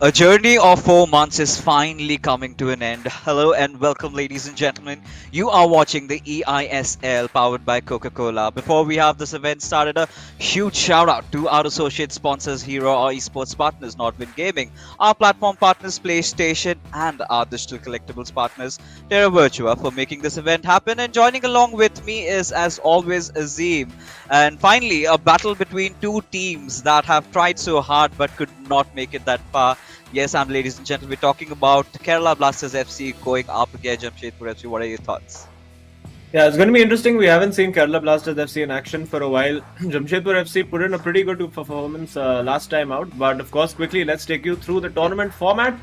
A journey of 4 months is finally coming to an end. Hello and welcome, ladies and gentlemen. You are watching the eISL powered by Coca Cola. Before we have this event started, a huge shout out to our associate sponsors, Hero, our esports partners, Nordwind Gaming, our platform partners, PlayStation, and our digital collectibles partners, Terra Virtua, for making this event happen. And joining along with me is, as always, Azim. And finally, a battle between two teams that have tried so hard but could not make it that far. Yes, ladies and gentlemen, we're talking about Kerala Blasters FC going up against Jamshedpur FC. What are your thoughts? Yeah, it's going to be interesting. We haven't seen Kerala Blasters FC in action for a while. Jamshedpur FC put in a pretty good performance last time out. But of course, quickly, let's take you through the tournament format.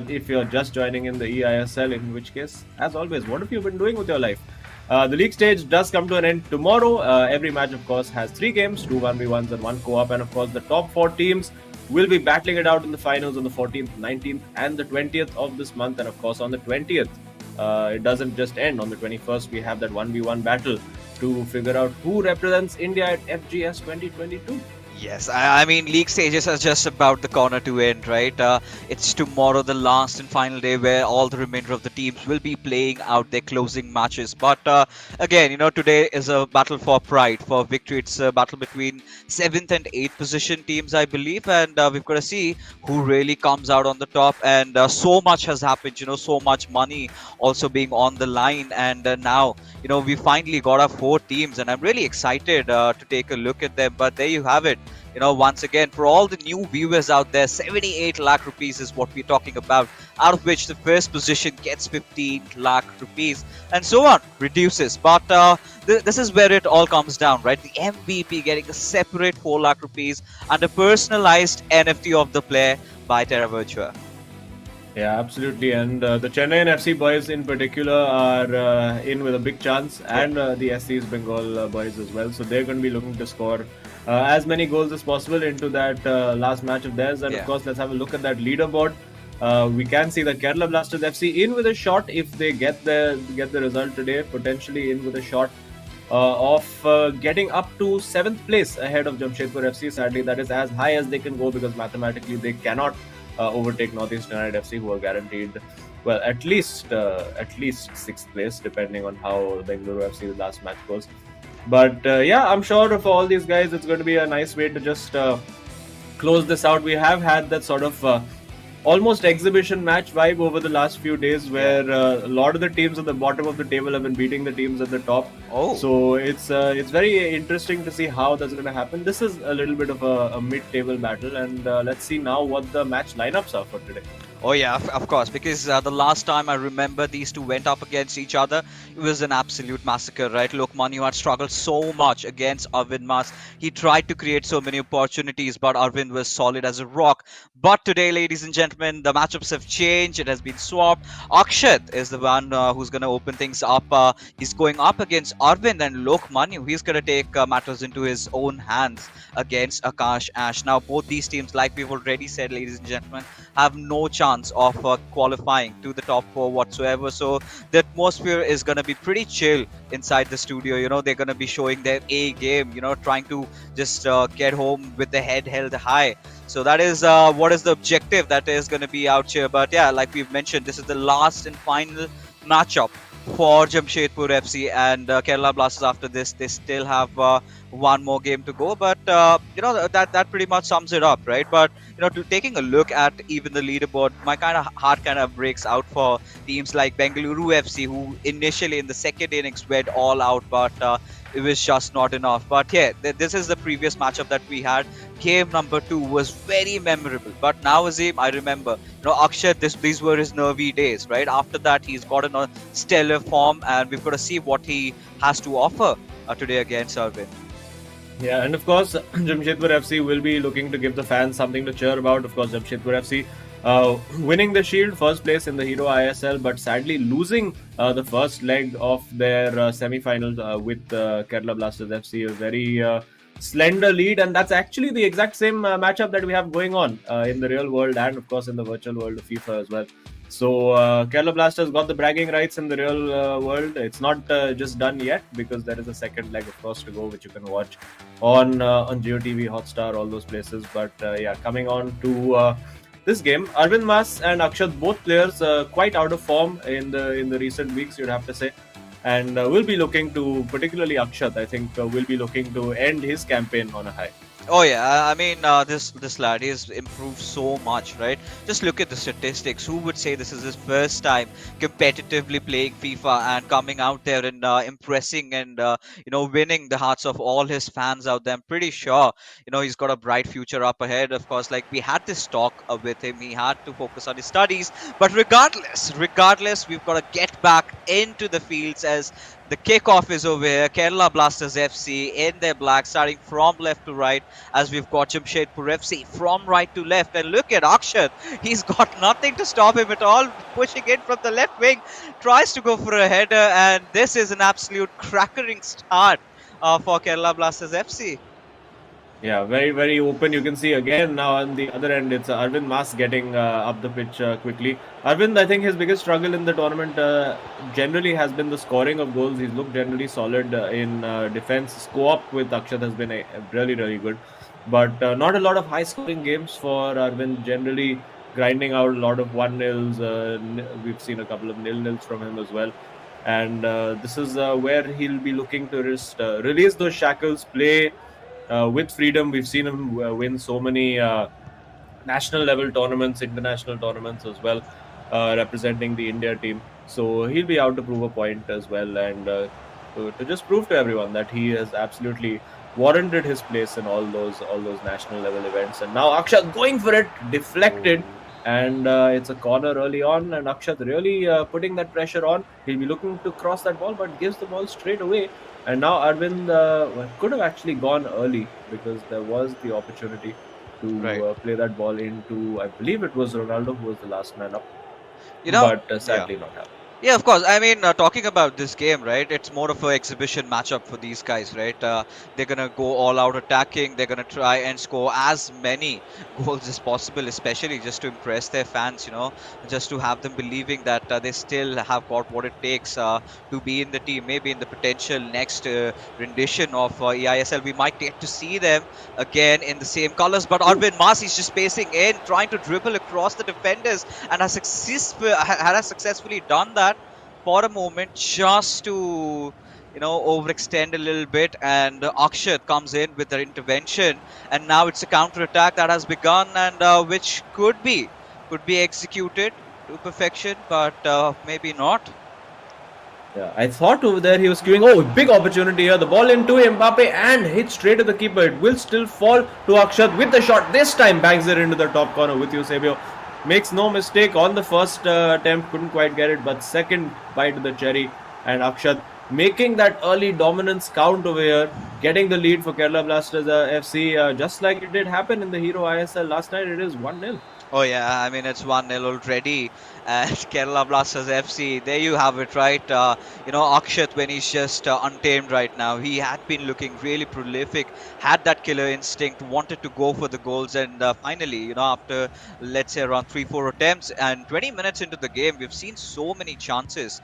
If you're just joining in the eISL, in which case, as always, what have you been doing with your life? The league stage does come to an end tomorrow. Every match, of course, has 3 games, 2 1v1s and 1 co-op. And of course, the top 4 teams will be battling it out in the finals on the 14th, 19th and the 20th of this month. And of course, on the 20th, it doesn't just end. On the 21st, we have that 1v1 battle to figure out who represents India at FGS 2022. Yes, I mean, league stages are just about the corner to end, right? It's tomorrow, the last and final day, where all the remainder of the teams will be playing out their closing matches. But again, today is a battle for pride, for victory. It's a battle between 7th and 8th position teams, I believe. And we've got to see who really comes out on the top. And so much has happened, so much money also being on the line. And now, we finally got our 4 teams. And I'm really excited to take a look at them. But there you have it. Once again, for all the new viewers out there, 78 lakh rupees is what we're talking about, out of which the first position gets 15 lakh rupees, and so on, reduces. But this is where it all comes down, right? The MVP getting a separate 4 lakh rupees and a personalized NFT of the player by Terra Virtua. Yeah, absolutely. And the Chennai FC boys in particular are in with a big chance, and the SC's Bengal boys as well. So they're going to be looking to score as many goals as possible into that last match of theirs. And of course, let's have a look at that leaderboard. We can see the Kerala Blasters FC in with a shot if they get the result today, potentially in with a shot of getting up to 7th place ahead of Jamshedpur FC. Sadly, that is as high as they can go, because mathematically they cannot overtake Northeast United FC, who are guaranteed, well, at least 6th place, depending on how Bengaluru FC the last match goes. But yeah, I'm sure for all these guys, it's going to be a nice way to just close this out. We have had that sort of almost exhibition match vibe over the last few days, where a lot of the teams at the bottom of the table have been beating the teams at the top. So it's very interesting to see how that's going to happen. This is a little bit of a mid-table battle, and let's see now what the match lineups are for today. Oh yeah, of course, because the last time I remember these two went up against each other, it was an absolute massacre, right? Lokman had struggled so much against Arvind Mas. He tried to create so many opportunities, but Arvind was solid as a rock. But today, ladies and gentlemen, the matchups have changed. It has been swapped. Akshat is the one who's going to open things up. He's going up against Arvind, and Lokman, he's going to take matters into his own hands against Akash Ash. Now, both these teams, like we've already said, ladies and gentlemen, have no chance of qualifying to the top 4 whatsoever. So the atmosphere is going to be pretty chill inside the studio. They're going to be showing their A game, trying to just get home with the head held high. So that is what is the objective that is going to be out here. But yeah, like we've mentioned, this is the last and final matchup for Jamshedpur FC, and Kerala Blasters. After this, they still have one more game to go, but that pretty much sums it up, right? But taking a look at even the leaderboard, my heart kind of breaks out for teams like Bengaluru FC, who initially in the second innings went all out, but it was just not enough. But yeah, this is the previous matchup that we had. Game number 2 was very memorable. But now, Azim, I remember, Akshat, these were his nervy days, right? After that, he's gotten a stellar form, and we've got to see what he has to offer today against Arvind. Yeah, and of course, Jamshedpur FC will be looking to give the fans something to cheer about. Of course, Jamshedpur FC winning the Shield, first place in the Hero ISL, but sadly losing the first leg of their semi-final with Kerala Blasters FC, a very slender lead, and that's actually the exact same matchup that we have going on in the real world and of course in the virtual world of FIFA as well. So Kerala Blasters got the bragging rights in the real world. It's not just done yet, because there is a second leg, of course, to go, which you can watch on GeoTV, Hotstar, all those places. But yeah, coming on to this game. Arvind Mas and Akshat, both players quite out of form in the recent weeks, you'd have to say. And we'll be looking to, particularly Akshat, I think, will be looking to end his campaign on a high. Oh yeah, I mean this lad has improved so much, right? Just look at the statistics. Who would say this is his first time competitively playing FIFA and coming out there and impressing and winning the hearts of all his fans out there? I'm pretty sure he's got a bright future up ahead. Of course, like we had this talk with him, he had to focus on his studies, but regardless, we've got to get back into the fields as the kickoff is over here. Kerala Blasters FC in their black, starting from left to right as we've got Jamshedpur FC from right to left. And look at Akshat. He's got nothing to stop him at all. Pushing in from the left wing. Tries to go for a header. And this is an absolute crackering start for Kerala Blasters FC. Yeah, very, very open. You can see again now on the other end, it's Arvind Mas getting up the pitch quickly. Arvind, I think his biggest struggle in the tournament generally has been the scoring of goals. He's looked generally solid in defense. Co-op with Akshat has been really, really good. But not a lot of high scoring games for Arvind, generally grinding out a lot of 1-0s. We've seen a couple of 0-0s from him as well. And this is where he'll be looking to release those shackles, play with freedom. We've seen him win so many national level tournaments, international tournaments as well, representing the India team. So he'll be out to prove a point as well, and to just prove to everyone that he has absolutely warranted his place in all those national level events. And now Akshat going for it, deflected. And it's a corner early on, and Akshat really putting that pressure on. He'll be looking to cross that ball, but gives the ball straight away. And now Arvind could have actually gone early because there was the opportunity to play that ball into, I believe it was Ronaldo who was the last man up, but sadly not happened. Yeah, of course. I mean, talking about this game, right? It's more of an exhibition matchup for these guys, right? They're gonna go all out attacking. They're gonna try and score as many goals as possible, especially just to impress their fans. Just to have them believing that they still have got what it takes to be in the team. Maybe in the potential next rendition of eISL, we might get to see them again in the same colors. But Arvind Mas is just pacing in, trying to dribble across the defenders, and has successfully done that for a moment, just to overextend a little bit. And Akshat comes in with the intervention, and now it's a counter attack that has begun, and which could be executed to perfection, but maybe not. Yeah, I thought over there he was queuing. Oh, big opportunity here. The ball into Mbappe and hits straight to the keeper. It will still fall to Akshat with the shot. This time bangs it into the top corner with Eusebio. Makes no mistake on the first attempt, couldn't quite get it, but second bite of the cherry. And Akshat making that early dominance count over here, getting the lead for Kerala Blasters FC, just like it did happen in the Hero ISL last night. It is 1-0. Oh yeah, I mean it's 1-0 already at Kerala Blasters FC. There you have it, right? Akshat, when he's just untamed right now, he had been looking really prolific, had that killer instinct, wanted to go for the goals, and finally, after let's say around 3-4 attempts and 20 minutes into the game, we've seen so many chances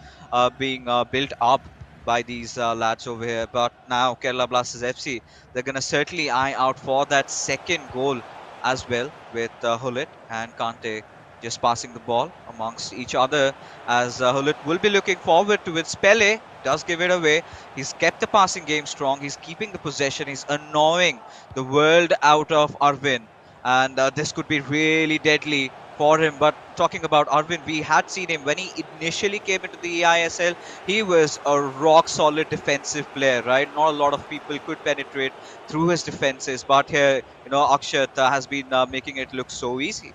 being built up by these lads over here. But now Kerala Blasters FC, they're gonna certainly eye out for that second goal as well, with Hullet and Kante just passing the ball amongst each other, as Hullet will be looking forward to it. Spele does give it away. He's kept the passing game strong. He's keeping the possession. He's annoying the world out of Arvind, and this could be really deadly for him. But talking about Arvind, we had seen him when he initially came into the eISL. He was a rock solid defensive player, right? Not a lot of people could penetrate through his defenses, but here, Akshat has been making it look so easy.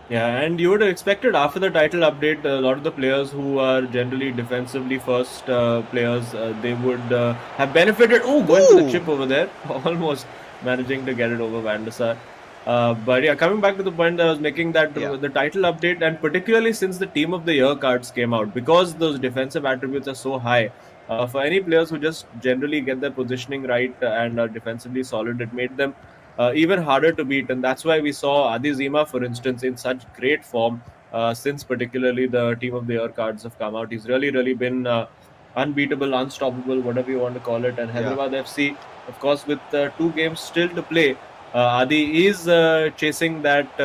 Yeah, and you would have expected after the title update, a lot of the players who are generally defensively first players, they would have benefited. Oh, going for the chip over there, almost managing to get it over Van der Sar. But yeah, coming back to the point that I was making, that the title update, and particularly since the Team of the Year cards came out, because those defensive attributes are so high, for any players who just generally get their positioning right and are defensively solid, it made them even harder to beat. And that's why we saw Adi Zima, for instance, in such great form since particularly the Team of the Year cards have come out. He's really, really been unbeatable, unstoppable, whatever you want to call it. And Hyderabad FC, of course, with 2 games still to play, Adi is chasing that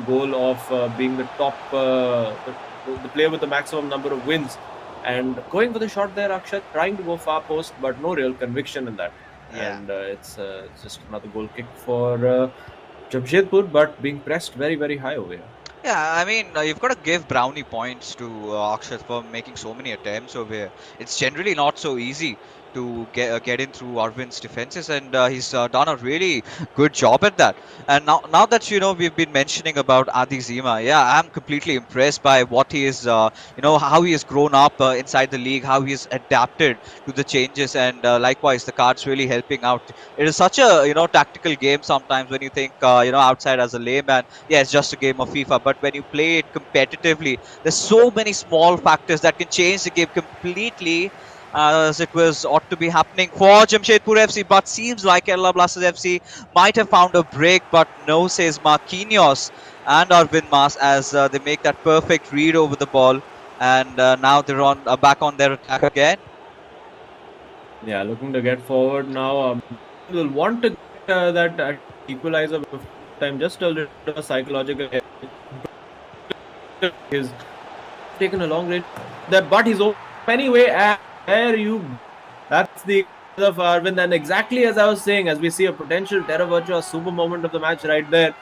goal of being the top, the player with the maximum number of wins, and going for the shot there. Akshat trying to go far post, but no real conviction in that, Yeah. and it's just another goal kick for Jamshedpur, but being pressed very high over here. Yeah, I mean, you've got to give Brownie points to Akshat for making so many attempts over here. It's generally not so easy to get in through Arvind's defenses, and he's done a really good job at that. And now that we've been mentioning about Adi Zima, yeah, I'm completely impressed by what he is, how he has grown up inside the league, how he has adapted to the changes, and likewise the cards really helping out. It is such a tactical game sometimes when you think outside as a layman. Yeah, it's just a game of FIFA, but when you play it competitively, there's so many small factors that can change the game completely. As it was ought to be happening for Jamshedpur FC, but seems like Kerala Blasters FC might have found a break, but no, says Marquinhos and Arvind Mas as they make that perfect read over the ball, and now they're on back on their attack again. Yeah, looking to get forward now. Will want to get that equalizer before time, just a little bit of a psychological hit. He's taken a long range there, but he's over anyway. And there you go. That's the of Arvind. And exactly as I was saying, as we see a potential Terra Virtua super moment of the match right there.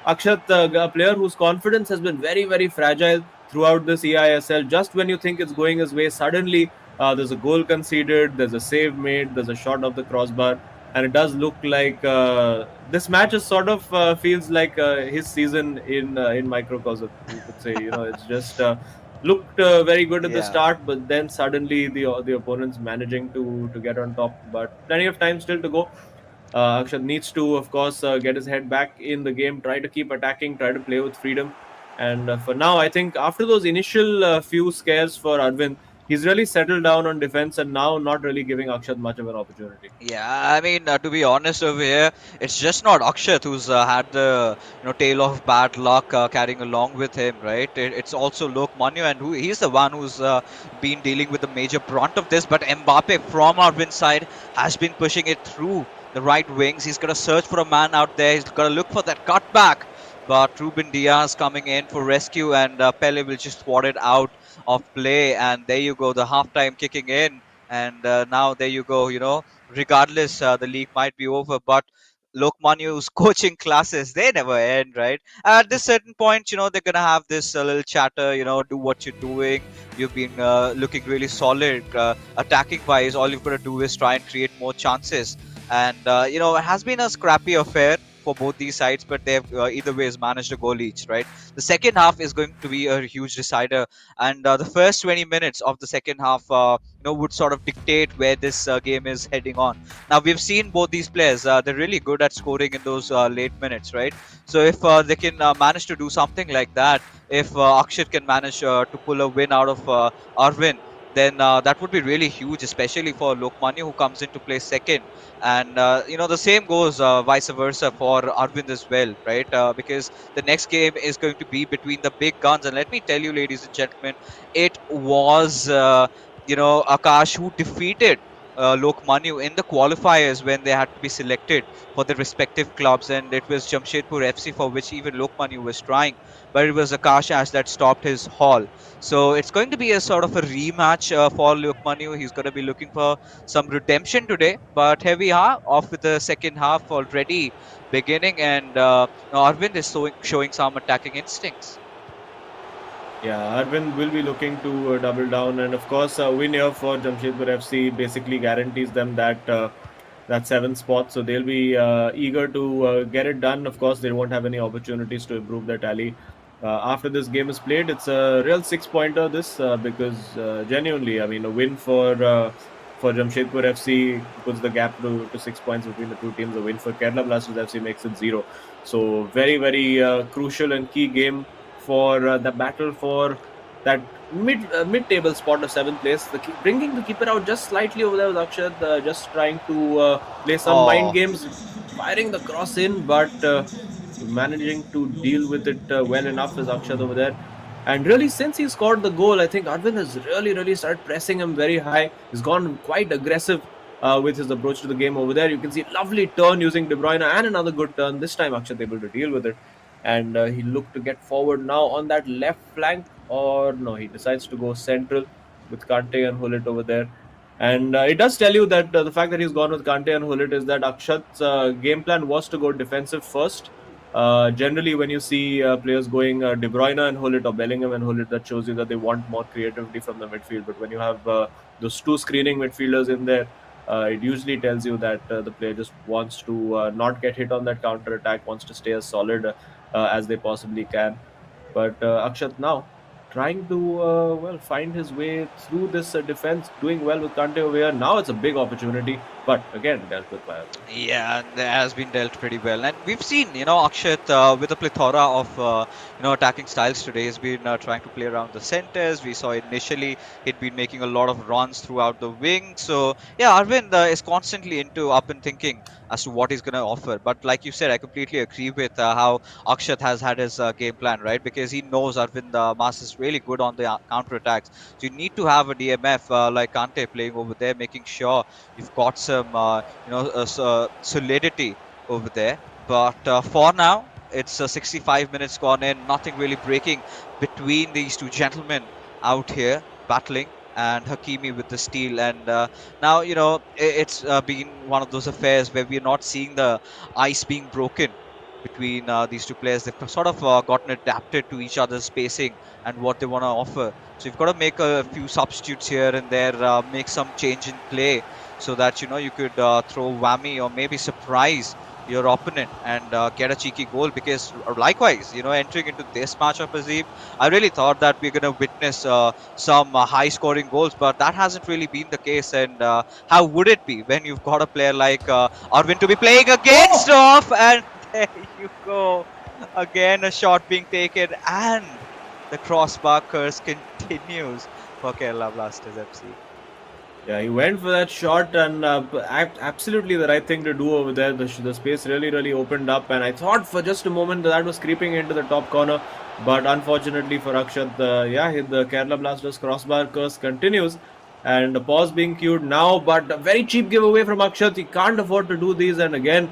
Akshat, a player whose confidence has been very fragile throughout this eISL. Just when you think it's going his way, suddenly there's a goal conceded, there's a save made, there's a shot of the crossbar, and it does look like this match is sort of feels like his season in microcosm. You could say, it's just looked very good at the Yeah. start, but then suddenly the opponents managing to get on top. But plenty of time still to go. Akshat needs to, of course, get his head back in the game, try to keep attacking, try to play with freedom. And for now, I think after those initial few scares for Arvind, he's really settled down on defense and now not really giving Akshat much of an opportunity. Yeah, I mean, to be honest over here, it's just not Akshat who's had the tail of bad luck carrying along with him, right? It's also Lok Manu, and he's the one who's been dealing with the major brunt of this. But Mbappe from Arvind's side has been pushing it through the right wings. He's got to search for a man out there. He's got to look for that cutback. But Ruben Diaz coming in for rescue, and Pele will just swat it out of play. And there you go, the halftime kicking in. And now there you go, regardless, the league might be over, but Lokmanu's coaching classes, they never end, right? At this certain point, they're gonna have this little chatter, do what you're doing. You've been looking really solid, attacking wise. All you've got to do is try and create more chances. And it has been a scrappy affair for both these sides, but they've either ways managed a goal each, right? The second half is going to be a huge decider, and the first 20 minutes of the second half would sort of dictate where this game is heading on. Now we've seen both these players; they're really good at scoring in those late minutes, right? So if they can manage to do something like that, if Akshat can manage to pull a win out of Arvin, then that would be really huge, especially for Lokmanya who comes into play second. And the same goes vice versa for Arvind as well, right? Because the next game is going to be between the big guns, and let me tell you, ladies and gentlemen, it was Akash who defeated Lokmanu in the qualifiers when they had to be selected for their respective clubs, and it was Jamshedpur FC for which even Lokmanu was trying, but it was Akash as that stopped his haul. So it's going to be a sort of a rematch for Lokmanu. He's going to be looking for some redemption today, but here we are off with the second half already beginning, and Arvind is showing some attacking instincts. Yeah, Arvind will be looking to double down, and of course, a win here for Jamshedpur FC basically guarantees them that seventh spot. So they'll be eager to get it done. Of course, they won't have any opportunities to improve their tally after this game is played. It's a real six-pointer. This because genuinely, I mean, a win for Jamshedpur FC puts the gap to 6 points between the two teams. A win for Kerala Blasters FC makes it 0. So very crucial and key game for the battle for that mid-table spot of seventh place. Bringing the keeper out just slightly over there with Akshat, just trying to play some mind Oh, games, firing the cross in, but managing to deal with it well enough is Akshat over there. And really, since he scored the goal, I think Arvind has really started pressing him very high. He's gone quite aggressive. with his approach to the game over there. You can see lovely turn using De Bruyne and another good turn. This time Akshat able to deal with it, and he looked to get forward now on that left flank, or no, he decides to go central with Kante and Hullet over there. And it does tell you that the fact that he's gone with Kante and Hullet is that Akshat's game plan was to go defensive first. Generally, when you see players going De Bruyne and Hullet or Bellingham and Hullet, that shows you that they want more creativity from the midfield. But when you have those two screening midfielders in there, it usually tells you that the player just wants to not get hit on that counter attack, wants to stay as solid as they possibly can. But Akshat now trying to find his way through this defense, doing well with Kante over here. Now it's a big opportunity, but again dealt with by Arvind. Yeah, and that has been dealt pretty well. And we've seen, Akshat with a plethora of, attacking styles today. He's been trying to play around the centers. We saw initially he'd been making a lot of runs throughout the wing. So, yeah, Arvind is constantly into up and thinking as to what he's going to offer. But like you said, I completely agree with how Akshat has had his game plan, right? Because he knows Arvind Mas is really good on the counter attacks. So you need to have a DMF like Kante playing over there, making sure you've got some solidity over there. But for now, it's 65 minutes gone in, nothing really breaking between these two gentlemen out here battling, and Hakimi with the steal. And now, it's been one of those affairs where we're not seeing the ice being broken between these two players. They've sort of gotten adapted to each other's spacing and what they want to offer. So you've got to make a few substitutes here and there, make some change in play, so that you could throw whammy or maybe surprise your opponent and get a cheeky goal. Because likewise, entering into this matchup, Azim, I really thought that we're going to witness some high scoring goals, but that hasn't really been the case. And how would it be when you've got a player like Arvind to be playing against off? And there you go, again a shot being taken, and the crossbar curse continues for Kerala Blasters FC. Yeah, he went for that shot, and absolutely the right thing to do over there. The space really opened up, and I thought for just a moment that was creeping into the top corner, but unfortunately for Akshat, the Kerala Blasters crossbar curse continues, and the pause being queued now, but a very cheap giveaway from Akshat. He can't afford to do these, and again,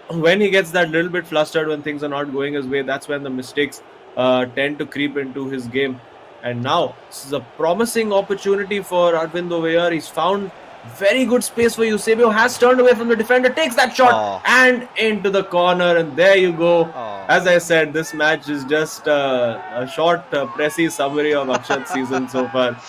when he gets that little bit flustered when things are not going his way, that's when the mistakes tend to creep into his game. And now this is a promising opportunity for Arvind over here. He's found very good space for Eusebio, has turned away from the defender, takes that shot and into the corner, and there you go. As I said, this match is just a short, precis summary of Akshat's season so far.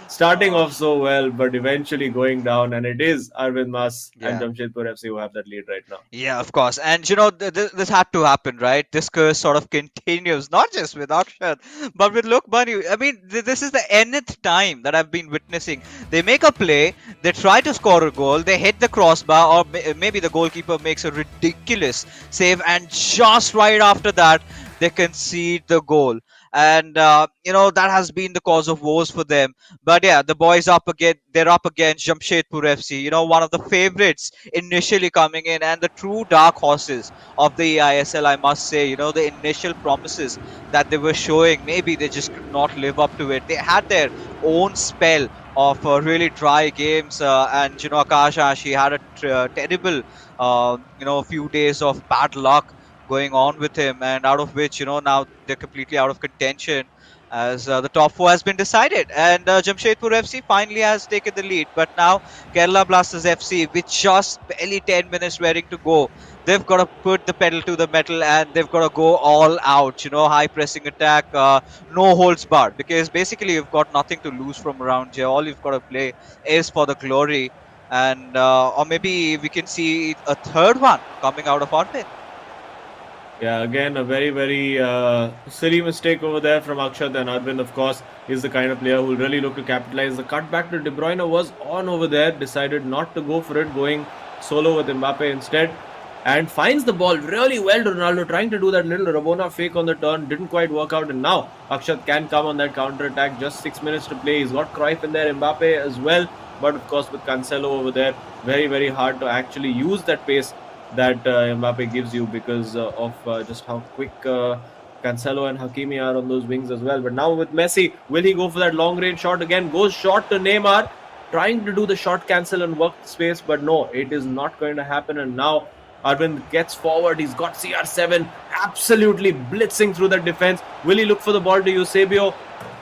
Starting off so well, but eventually going down, and it is Arvind Mas and Jamshedpur FC who have that lead right now. Yeah, of course. And this had to happen, right? This curse sort of continues, not just with Akshat, but with Lokman. I mean, this is the nth time that I've been witnessing. They make a play, they try to score a goal, they hit the crossbar, or maybe the goalkeeper makes a ridiculous save, and just right after that, they concede the goal. And that has been the cause of woes for them. But yeah, the boys up again. They're up against Jamshedpur FC. One of the favorites initially coming in, and the true dark horses of the eISL. I must say, the initial promises that they were showing, maybe they just could not live up to it. They had their own spell of really dry games, and Akash, she had a terrible, few days of bad luck going on with him, and out of which now they're completely out of contention, as the top four has been decided, and Jamshedpur FC finally has taken the lead. But now Kerala Blasters FC, with just barely 10 minutes ready to go, they've got to put the pedal to the metal, and they've got to go all out, high pressing attack, no holds barred, because basically you've got nothing to lose from around here. All you've got to play is for the glory, and or maybe we can see a third one coming out of Arvind. Yeah, again, a very silly mistake over there from Akshat, and Arvind, of course, is the kind of player who will really look to capitalize. The cutback to De Bruyne was on over there, decided not to go for it, going solo with Mbappe instead, and finds the ball really well to Ronaldo, trying to do that little Rabona fake on the turn, didn't quite work out, and now Akshat can come on that counter-attack. Just 6 minutes to play. He's got Cruyff in there, Mbappe as well, but of course with Cancelo over there, very hard to actually use that pace that Mbappe gives you, because of just how quick Cancelo and Hakimi are on those wings as well. But now with Messi, will he go for that long range shot again? Goes short to Neymar, trying to do the shot cancel and work the space, but no, it is not going to happen. And now Arvind gets forward. He's got CR7 absolutely blitzing through the defense. Will he look for the ball to Eusebio?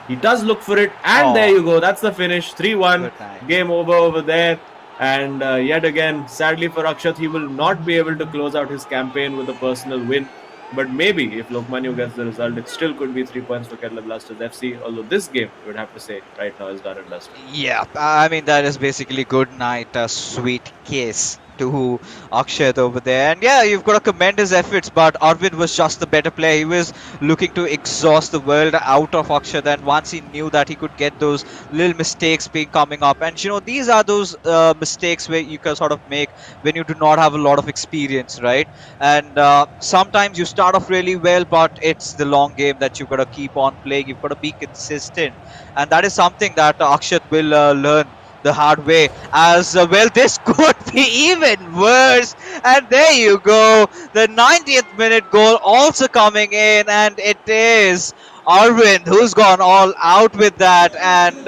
He does look for it, and there you go. That's the finish. 3-1. Game over there. And yet again, sadly for Akshat, he will not be able to close out his campaign with a personal win. But maybe if Lokmanya gets the result, it still could be 3 points for Kerala Blasters FC. Although this game, you would have to say, right now is done and dusted. Yeah, I mean, that is basically good night, a sweet kiss to Akshat over there. And yeah, you've got to commend his efforts, but Arvind was just the better player. He was looking to exhaust the world out of Akshat, and once he knew that he could get those little mistakes being coming up. And you know, these are those mistakes where you can sort of make when you do not have a lot of experience, right? And sometimes you start off really well, but it's the long game that you've got to keep on playing. You've got to be consistent, and that is something that Akshat will learn the hard way. As well, this could be even worse. And there you go, the 90th minute goal also coming in, and it is Arvind who's gone all out with that. And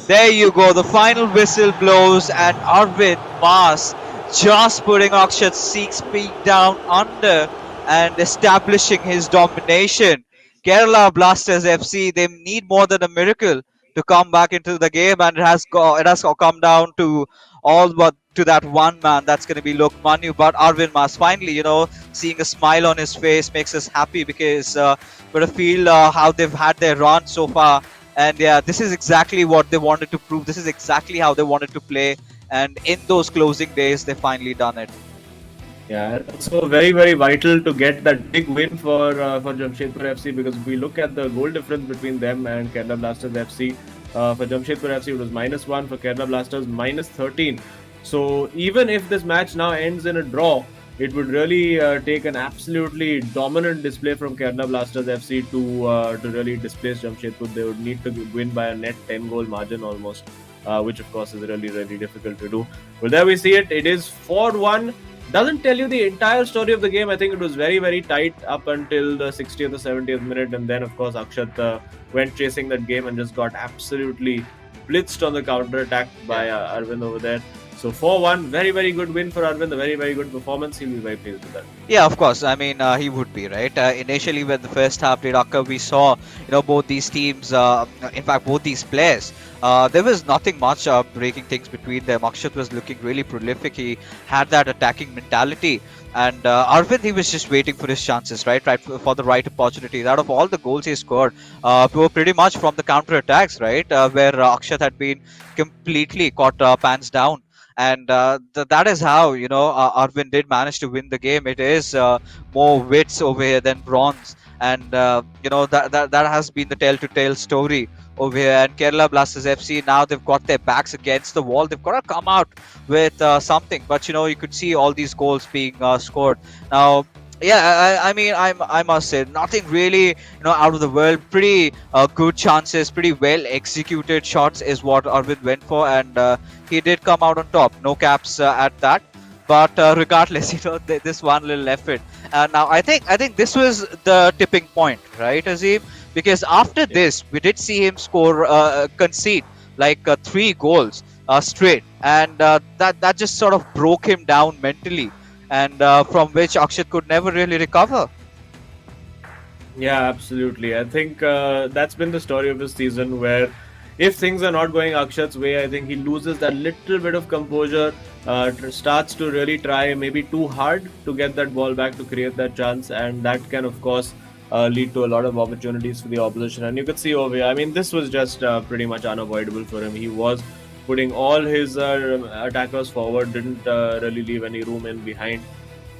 there you go, the final whistle blows, and Arvind Mas just putting Akshat 6 feet down under and establishing his domination. Kerala Blasters FC, they need more than a miracle to come back into the game, and it has come down to all but to that one man. That's going to be Lokmanya. But Arvind Mas, finally, you know, seeing a smile on his face makes us happy, because we're to feel how they've had their run so far. And yeah, this is exactly what they wanted to prove. This is exactly how they wanted to play. And in those closing days, they finally done it. Yeah, so very, very vital to get that big win for Jamshedpur FC, because if we look at the goal difference between them and Kerala Blasters FC, for Jamshedpur FC it was -1, for Kerala Blasters -13. So even if this match now ends in a draw, it would really take an absolutely dominant display from Kerala Blasters FC to really displace Jamshedpur. They would need to win by a net 10-goal margin almost, which of course is really, really difficult to do. Well, there we see it. It is 4-1. Doesn't tell you the entire story of the game. I think it was very, very tight up until the 60th or 70th minute. And then, of course, Akshat went chasing that game and just got absolutely blitzed on the counter-attack by Arvind over there. So 4-1, very, very good win for Arvind, a very, very good performance. He'll be very pleased with that. Yeah, of course. I mean, he would be, right? Initially, when the first half did occur, we saw, you know, both these teams, in fact, both these players, there was nothing much breaking things between them. Akshat was looking really prolific. He had that attacking mentality. And Arvind, he was just waiting for his chances, right? For the right opportunities. Out of all the goals he scored, were pretty much from the counter-attacks, right? Where Akshat had been completely caught pants down. And that is how, you know, Arvind did manage to win the game. It is more wits over here than bronze. And, you know, that has been the tell-to-tale story over here. And Kerala Blasters FC, now they've got their backs against the wall. They've got to come out with something. But, you know, you could see all these goals being scored. Now, yeah, I mean, I must say, nothing really, you know, out of the world. Pretty good chances, pretty well executed shots is what Arvind went for, and he did come out on top. No caps at that. But regardless, you know, this one little effort. Now, I think this was the tipping point, right, Azim? Because after this, we did see him concede like 3 goals straight, and that just sort of broke him down mentally. And from which Akshat could never really recover. Yeah, absolutely. I think that's been the story of his season, where if things are not going Akshat's way, I think he loses that little bit of composure, starts to really try maybe too hard to get that ball back to create that chance, and that can, of course, lead to a lot of opportunities for the opposition. And you could see over here, I mean, this was just pretty much unavoidable for him. He was putting all his attackers forward, didn't really leave any room in behind.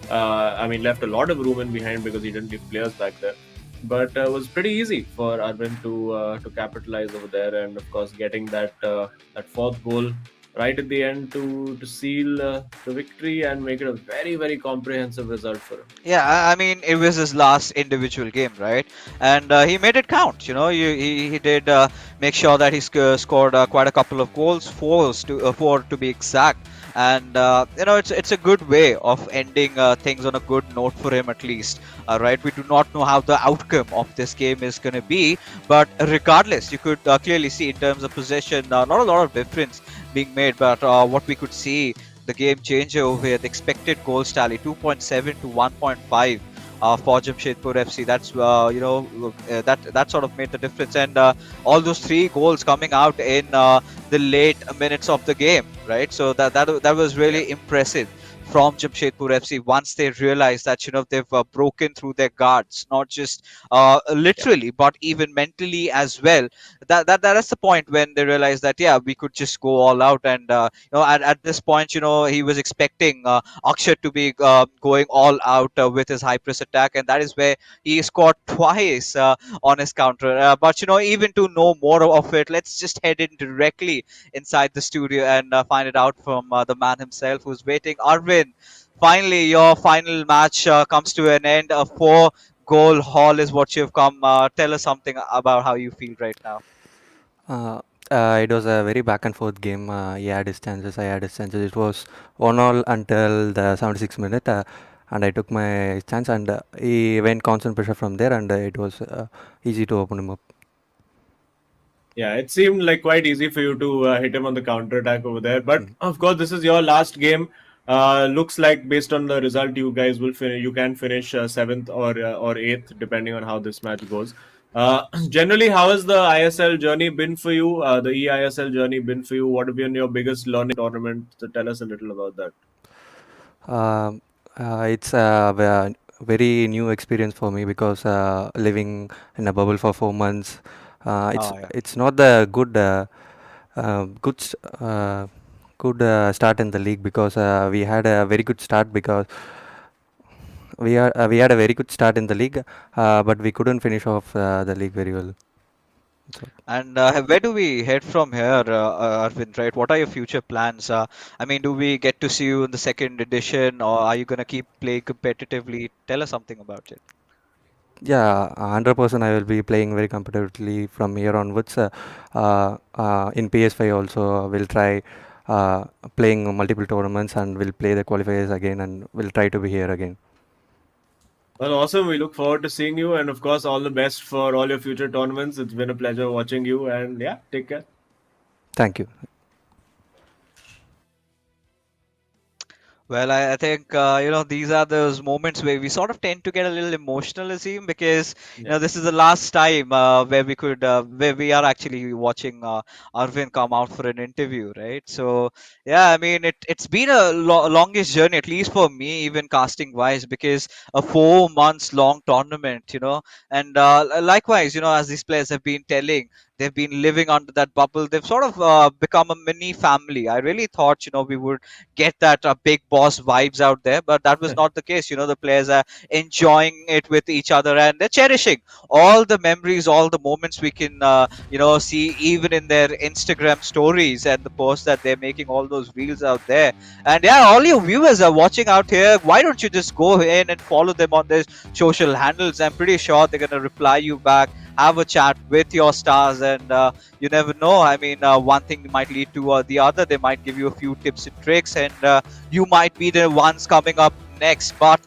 I mean, left a lot of room in behind because he didn't leave players back there. But it was pretty easy for Arvind to capitalize over there, and of course, getting that 4th goal right at the end to seal the victory and make it a very, very comprehensive result for him. Yeah, I mean, it was his last individual game, right? And he made it count. You know, he did make sure that he scored quite a couple of goals, 4 to be exact. and it's a good way of ending things on a good note for him at least. Right, we do not know how the outcome of this game is going to be, but regardless, you could clearly see in terms of possession, not a lot of difference being made, but what we could see, the game changer over here, the expected goals tally 2.7 to 1.5 for Jamshedpur FC. That's that sort of made the difference, and all those three goals coming out in the late minutes of the game, right? So that was Yeah. really impressive from Jamshedpur FC once they realized that they've broken through their guards, not just literally but even mentally as well. That's the point when they realized that yeah, we could just go all out, and at this point he was expecting Akshay to be going all out with his high press attack, and that is where he scored twice on his counter. But even to know more of it, let's just head in directly inside the studio and find it out from the man himself who's waiting. Arvin, finally your final match comes to an end. A four-goal haul is what you've come. Tell us something about how you feel right now. Uh, it was a very back and forth game. He had his chances, I had his chances. It was 1-1 until the 76th minute, and I took my chance, and he went constant pressure from there, and it was easy to open him up. Yeah, it seemed like quite easy for you to hit him on the counter attack over there. But Mm. of course, this is your last game. Looks like based on the result, you guys will you can finish seventh or eighth, depending on how this match goes. Generally, how has the ISL journey been for you? The eISL journey been for you? What have been your biggest learning tournament? So tell us a little about that. Um it's a very new experience for me because living in a bubble for 4 months, Oh yeah. it's not the good good good start in the league because we had a very good start because we had a very good start in the league, but we couldn't finish off the league very well. So, And where do we head from here, Arvind? Right? What are your future plans? I mean, do we get to see you in the second edition, or are you gonna keep playing competitively? Tell us something about it. yeah, 100% I will be playing very competitively from here onwards. In PS5 also we'll try uh, playing multiple tournaments and we'll play the qualifiers again and we'll try to be here again. Well, awesome. We look forward to seeing you, and of course, all the best for all your future tournaments. It's been a pleasure watching you, and yeah, take care. Thank you. Well, I think these are those moments where we sort of tend to get a little emotional, Azim, because Yeah. this is the last time where we are actually watching Arvind come out for an interview, right? So yeah, I mean it's been a longest journey, at least for me, even casting wise, because a 4 months long tournament, and likewise, as these players have been telling. They've been living under that bubble. They've sort of become a mini family. I really thought, we would get that big boss vibes out there, but that was not the case. The players are enjoying it with each other, and they're cherishing all the memories, all the moments we can see even in their Instagram stories and the posts that they're making, all those reels out there. And yeah, all you viewers are watching out here, why don't you just go in and follow them on their social handles? I'm pretty sure they're going to reply you back, have a chat with your stars, and you never know. I mean, one thing might lead to the other. They might give you a few tips and tricks, and you might be the ones coming up next. But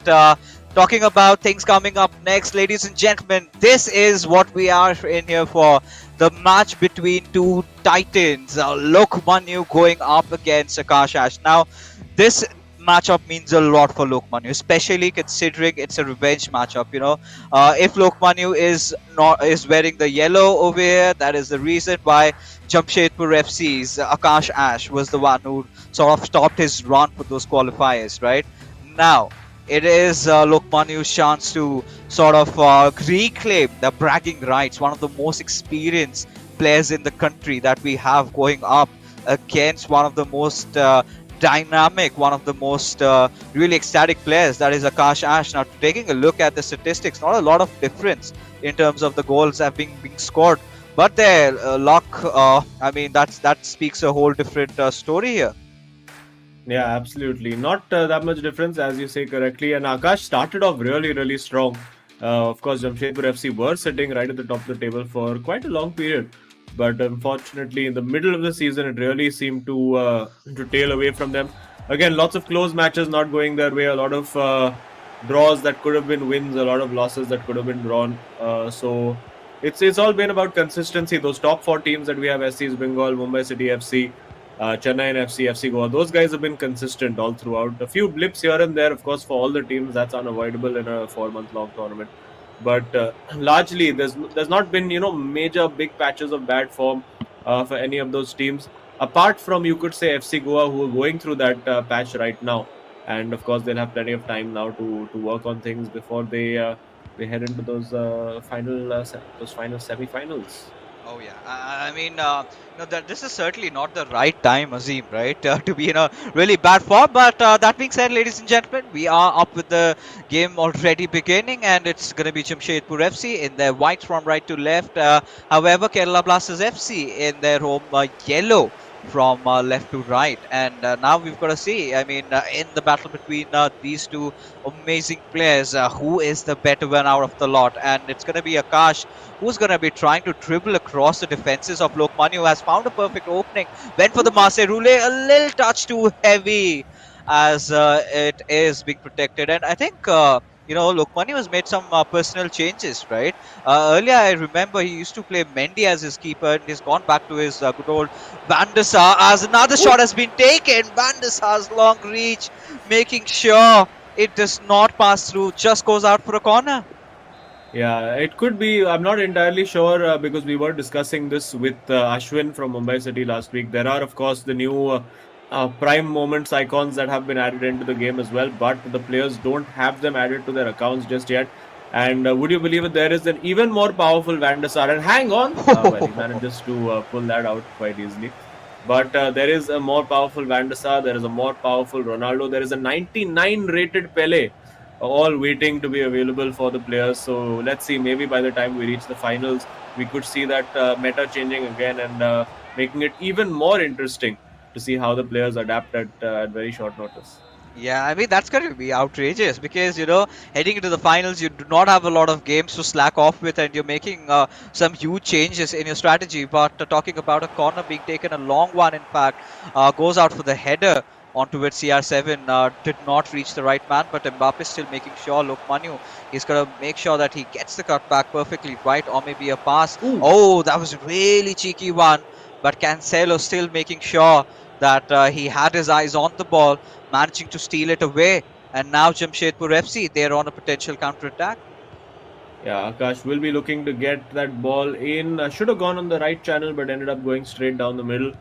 talking about things coming up next, ladies and gentlemen, this is what we are in here for. The match between two titans, Lokmanu going up against Akash Ash. Now, this matchup means a lot for Lokmanu, especially considering it's a revenge matchup. If Lokmanu is wearing the yellow over here, that is the reason why Jamshedpur FC's Akash Ash was the one who sort of stopped his run for those qualifiers. Right now, it is Lokmanu's chance to sort of reclaim the bragging rights. One of the most experienced players in the country that we have going up against one of the most dynamic, one of the most really ecstatic players, that is Akash Ash. Now, taking a look at the statistics, not a lot of difference in terms of the goals that have being scored, but their luck, I mean, that speaks a whole different story here. Yeah, absolutely. Not that much difference, as you say correctly. And Akash started off really, really strong. Of course, Jamshedpur FC were sitting right at the top of the table for quite a long period. But unfortunately, in the middle of the season, it really seemed to tail away from them. Again, lots of close matches not going their way. A lot of draws that could have been wins. A lot of losses that could have been drawn. So it's all been about consistency. Those top four teams that we have: SC's Bengal, Mumbai City FC, Chennai FC, FC Goa. Those guys have been consistent all throughout. A few blips here and there, of course, for all the teams. That's unavoidable in a 4 month long tournament. But largely, there's not been major big patches of bad form for any of those teams, apart from, you could say, FC Goa, who are going through that patch right now. And of course, they'll have plenty of time now to work on things before they head into those final semi-finals. Oh yeah, I mean, that this is certainly not the right time, Azim, right, to be in a really bad form. But that being said, ladies and gentlemen, we are up with the game already beginning, and it's going to be Jamshedpur FC in their white from right to left. However, Kerala Blasters FC in their home yellow from left to right. And now we've got to see, I mean, in the battle between these two amazing players, who is the better one out of the lot. And it's going to be Akash who's going to be trying to dribble across the defenses of Lokmanya, who has found a perfect opening. Went for the Marseille Roulette, a little touch too heavy as it is being protected. And I think, Lokmanya has made some personal changes, right? Earlier, I remember he used to play Mendy as his keeper, and he's gone back to his good old Van der Sar, as another shot has been taken. Van der Sar's long reach, making sure it does not pass through, just goes out for a corner. Yeah, it could be. I'm not entirely sure because we were discussing this with Ashwin from Mumbai City last week. There are, of course, the new prime moments icons that have been added into the game as well, but the players don't have them added to their accounts just yet. And would you believe it? There is an even more powerful Van der Sar. And hang on, well, he manages to pull that out quite easily. But there is a more powerful Van der Sar. There is a more powerful Ronaldo. There is a 99 rated Pele, all waiting to be available for the players. So let's see, maybe by the time we reach the finals, we could see that meta changing again and making it even more interesting to see how the players adapt at very short notice. Yeah, I mean, that's going to be outrageous because, heading into the finals, you do not have a lot of games to slack off with, and you're making some huge changes in your strategy. But talking about a corner being taken, a long one, in fact, goes out for the header onto it. CR7 did not reach the right man, but Mbappe still making sure. Lokmanu, he's going to make sure that he gets the cut back perfectly right, or maybe a pass. Ooh. Oh, that was a really cheeky one, but Cancelo still making sure that he had his eyes on the ball, managing to steal it away. And now Jamshedpur FC, they're on a potential counter-attack. Yeah, Akash will be looking to get that ball in. Should have gone on the right channel, but ended up going straight down the middle.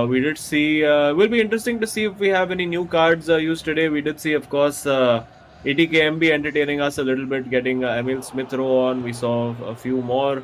We did see, will be interesting to see if we have any new cards used today. We did see, of course, ATKMB entertaining us a little bit, getting Emil Smith Rowe on. We saw a few more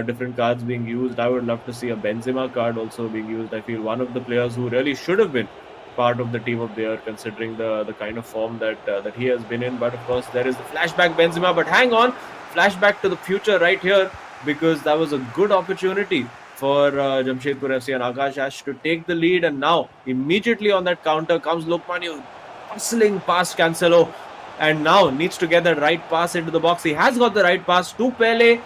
different cards being used. I would love to see a Benzema card also being used. I feel one of the players who really should have been part of the team of the year, considering the kind of form that he has been in. But of course, there is the flashback Benzema. But hang on, flashback to the future right here, because that was a good opportunity for Jamshedpur FC and Akash Ash to take the lead. And now, immediately on that counter comes Lokmanu, hustling past Cancelo, and now needs to get that right pass into the box. He has got the right pass to Pele,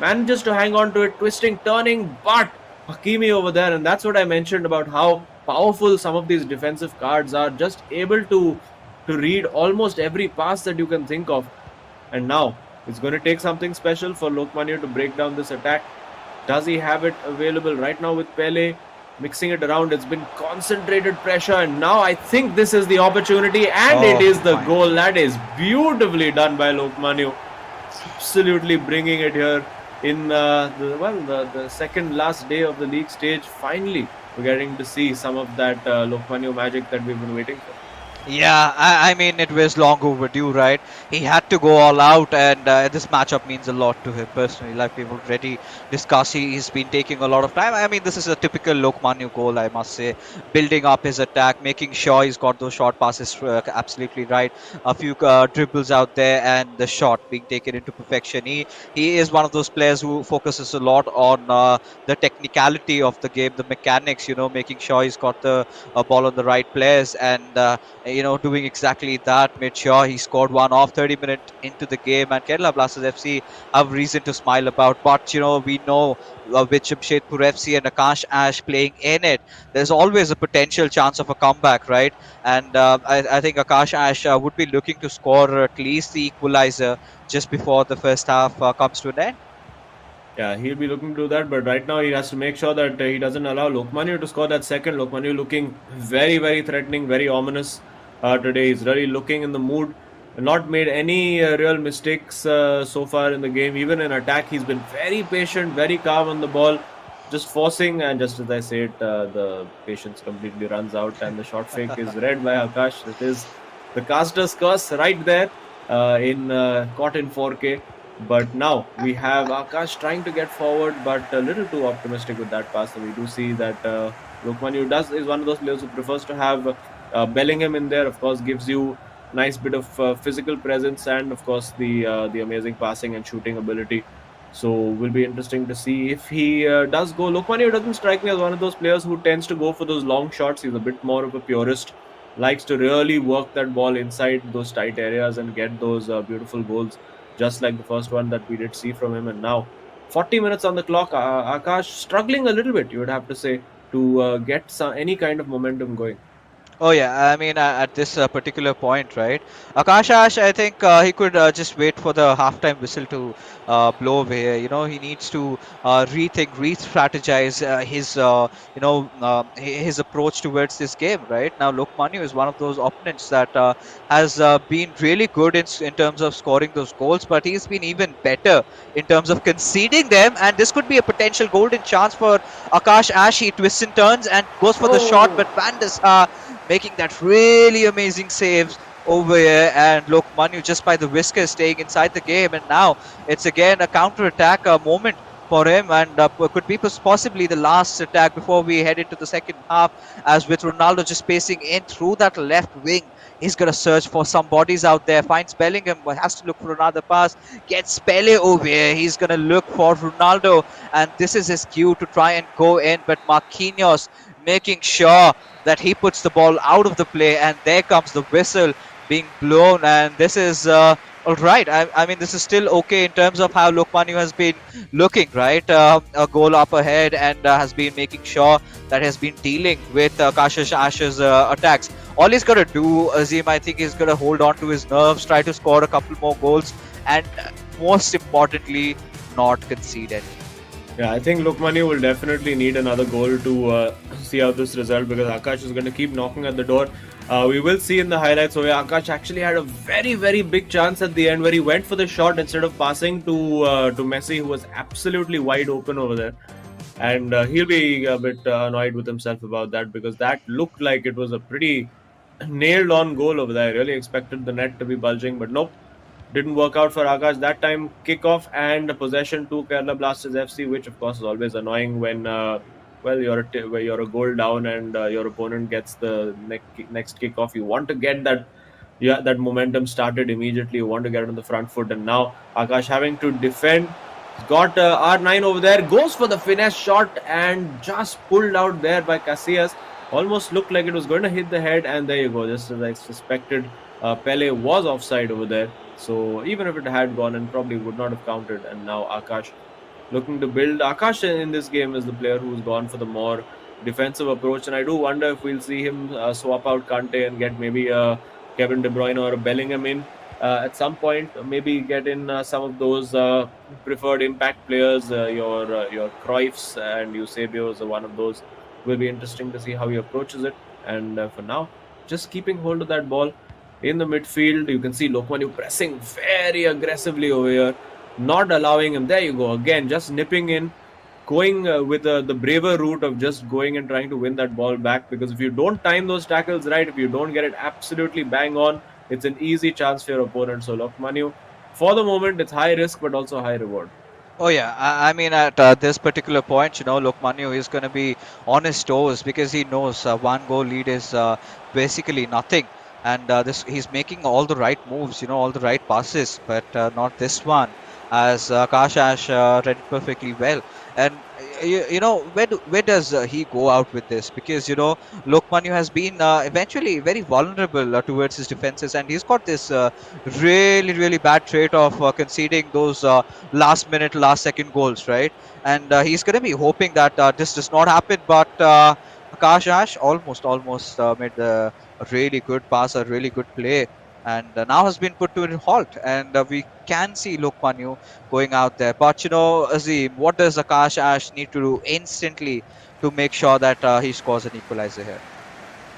manages to hang on to it, twisting, turning, but Hakimi over there. And that's what I mentioned about how powerful some of these defensive cards are, just able to read almost every pass that you can think of. And now it's going to take something special for Lokmanya to break down this attack. Does he have it available right now with Pele? Mixing it around, it's been concentrated pressure, and now I think this is the opportunity, and it is the goal. That is beautifully done by Lokmanya. Absolutely bringing it here in the second last day of the league stage. Finally, we're getting to see some of that Lokmanya magic that we've been waiting for. Yeah, I mean, it was long overdue, right? He had to go all out, and this matchup means a lot to him personally. Like we've already discussed, he's been taking a lot of time. I mean, this is a typical Lokmanya goal, I must say. Building up his attack, making sure he's got those short passes absolutely right. A few dribbles out there, and the shot being taken into perfection. He is one of those players who focuses a lot on the technicality of the game, the mechanics, making sure he's got the ball on the right players, and doing exactly that. Made sure he scored one off 30 minutes into the game, and Kerala Blasters FC have reason to smile about. But we know with Jamshedpur FC and Akash Ash playing in it, there's always a potential chance of a comeback, right? And I think Akash Ash would be looking to score at least the equalizer just before the first half comes to an end. Yeah, he'll be looking to do that, but right now he has to make sure that he doesn't allow Lokmanu to score that second. Lokmanu looking very, very threatening, very ominous today. He's really looking in the mood. Not made any real mistakes so far in the game. Even in attack, he's been very patient, very calm on the ball, just forcing. And just as I say it, the patience completely runs out, and the shot fake is read by Akash. It is the caster's curse right there in caught in 4K. But now we have Akash trying to get forward, but a little too optimistic with that pass. So we do see that Lokmanu is one of those players who prefers to have Bellingham in there. Of course, gives you nice bit of physical presence and of course the amazing passing and shooting ability. So will be interesting to see if he does go. Lokmanu doesn't strike me as one of those players who tends to go for those long shots. He's a bit more of a purist. Likes to really work that ball inside those tight areas and get those beautiful goals, just like the first one that we did see from him. And now 40 minutes on the clock. Akash struggling a little bit, you would have to say, to get any kind of momentum going. Oh yeah, I mean at this particular point, right? Akash Ash, I think he could just wait for the halftime whistle to blow away. He needs to rethink, re-strategize his approach towards this game. Right now, Lokmanu is one of those opponents that has been really good in terms of scoring those goals, but he's been even better in terms of conceding them. And this could be a potential golden chance for Akash Ash. He twists and turns and goes for the shot, but Vandis making that really amazing saves over here, and look, Manu just by the whiskers staying inside the game, and now it's again a counter-attack moment for him, and could be possibly the last attack before we head into the second half, as with Ronaldo just pacing in through that left wing. He's going to search for some bodies out there, finds Bellingham, but has to look for another pass, gets Pele over here. He's going to look for Ronaldo, and this is his cue to try and go in, but Marquinhos making sure that he puts the ball out of the play, and there comes the whistle being blown, and this is all right. I mean, this is still okay in terms of how Lokmanu has been looking, right? A goal up ahead, and has been making sure that has been dealing with Kashish Ash's attacks. All he's got to do, Azim, I think, is going to hold on to his nerves, try to score a couple more goals, and most importantly, not concede any. Yeah, I think Lokmanu will definitely need another goal to see out this result, because Akash is going to keep knocking at the door. We will see in the highlights where Akash actually had a very, very big chance at the end where he went for the shot instead of passing to Messi, who was absolutely wide open over there. And he'll be a bit annoyed with himself about that, because that looked like it was a pretty nailed on goal over there. I really expected the net to be bulging, but nope. Didn't work out for Akash that time. Kickoff and possession to Kerala Blasters FC, which of course is always annoying when you're a goal down and your opponent gets the next kickoff. You want to get that momentum started immediately. You want to get on the front foot, and now Akash having to defend. He's got R9 over there, goes for the finesse shot and just pulled out there by Casillas. Almost looked like it was going to hit the head, and there you go. Just as I suspected, Pele was offside over there. So even if it had gone in, probably would not have counted. And now Akash looking to build. Akash in this game is the player who's gone for the more defensive approach. And I do wonder if we'll see him swap out Kante and get maybe a Kevin De Bruyne or a Bellingham in at some point. Maybe get in some of those preferred impact players. Your Cruyffs and Eusebios are one of those. Will be interesting to see how he approaches it. And for now, just keeping hold of that ball in the midfield. You can see Lokmanu pressing very aggressively over here, not allowing him. There you go again, just nipping in, going with the braver route of just going and trying to win that ball back, because if you don't time those tackles right, if you don't get it absolutely bang on, it's an easy chance for your opponent. So Lokmanu, for the moment, it's high risk but also high reward. Oh yeah, I mean at this particular point, Lokmanu is going to be on his toes, because he knows one goal lead is basically nothing, and this he's making all the right moves, all the right passes, but not this one, as Akash Ash read it perfectly well. And you know, where does he go out with this? Because Lokmanyu has been eventually very vulnerable towards his defenses, and he's got this really bad trait of conceding those last minute, last second goals, right? And he's going to be hoping that this does not happen. But Akash Ash almost made a really good pass, a really good play, and now has been put to a halt. And we can see Lokmanyu going out there. But Azim, what does Akash Ash need to do instantly to make sure that he scores an equalizer here?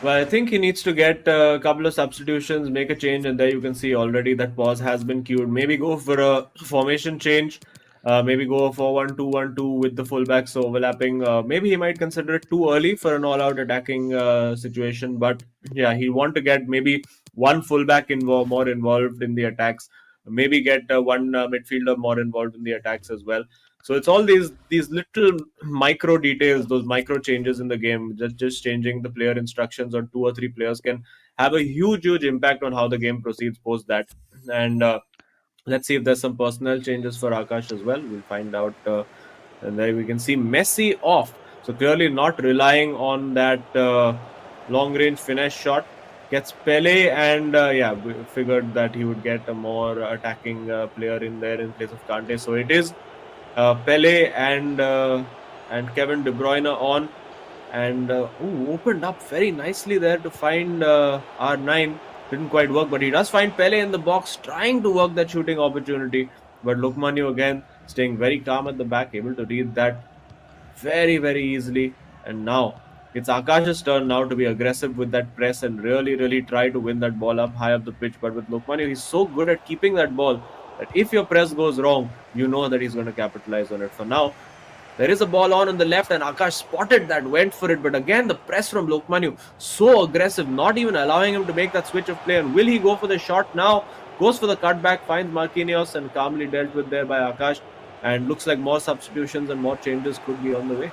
Well, I think he needs to get a couple of substitutions, make a change, and there you can see already that pause has been cued. Maybe go for a formation change. Maybe go for 1-2-1-2 with the fullbacks overlapping. Maybe he might consider it too early for an all-out attacking situation. But yeah, he want to get maybe one fullback more involved in the attacks. Maybe get one midfielder more involved in the attacks as well. So it's all these little micro details, those micro changes in the game. Just changing the player instructions on two or three players can have a huge impact on how the game proceeds post that. And let's see if there's some personnel changes for Akash as well. We'll find out. And there we can see Messi off. So clearly not relying on that long range finesse shot. Gets Pele, and yeah, we figured that he would get a more attacking player in there in place of Kante. So it is Pele and Kevin De Bruyne on, and opened up very nicely there to find R9. Didn't quite work, but he does find Pele in the box, trying to work that shooting opportunity. But Lukmanyu again staying very calm at the back, able to read that very easily. And now it's Akash's turn now to be aggressive with that press and really try to win that ball up high up the pitch. But with Lukmanyu, he's so good at keeping that ball that if your press goes wrong, you know that he's going to capitalize on it. For now, there is a ball on the left, and Akash spotted that, went for it. But again, the press from Lokmanyu, so aggressive, not even allowing him to make that switch of play. And will he go for the shot now? Goes for the cutback, finds Marquinhos, and calmly dealt with there by Akash. And looks like more substitutions and more changes could be on the way.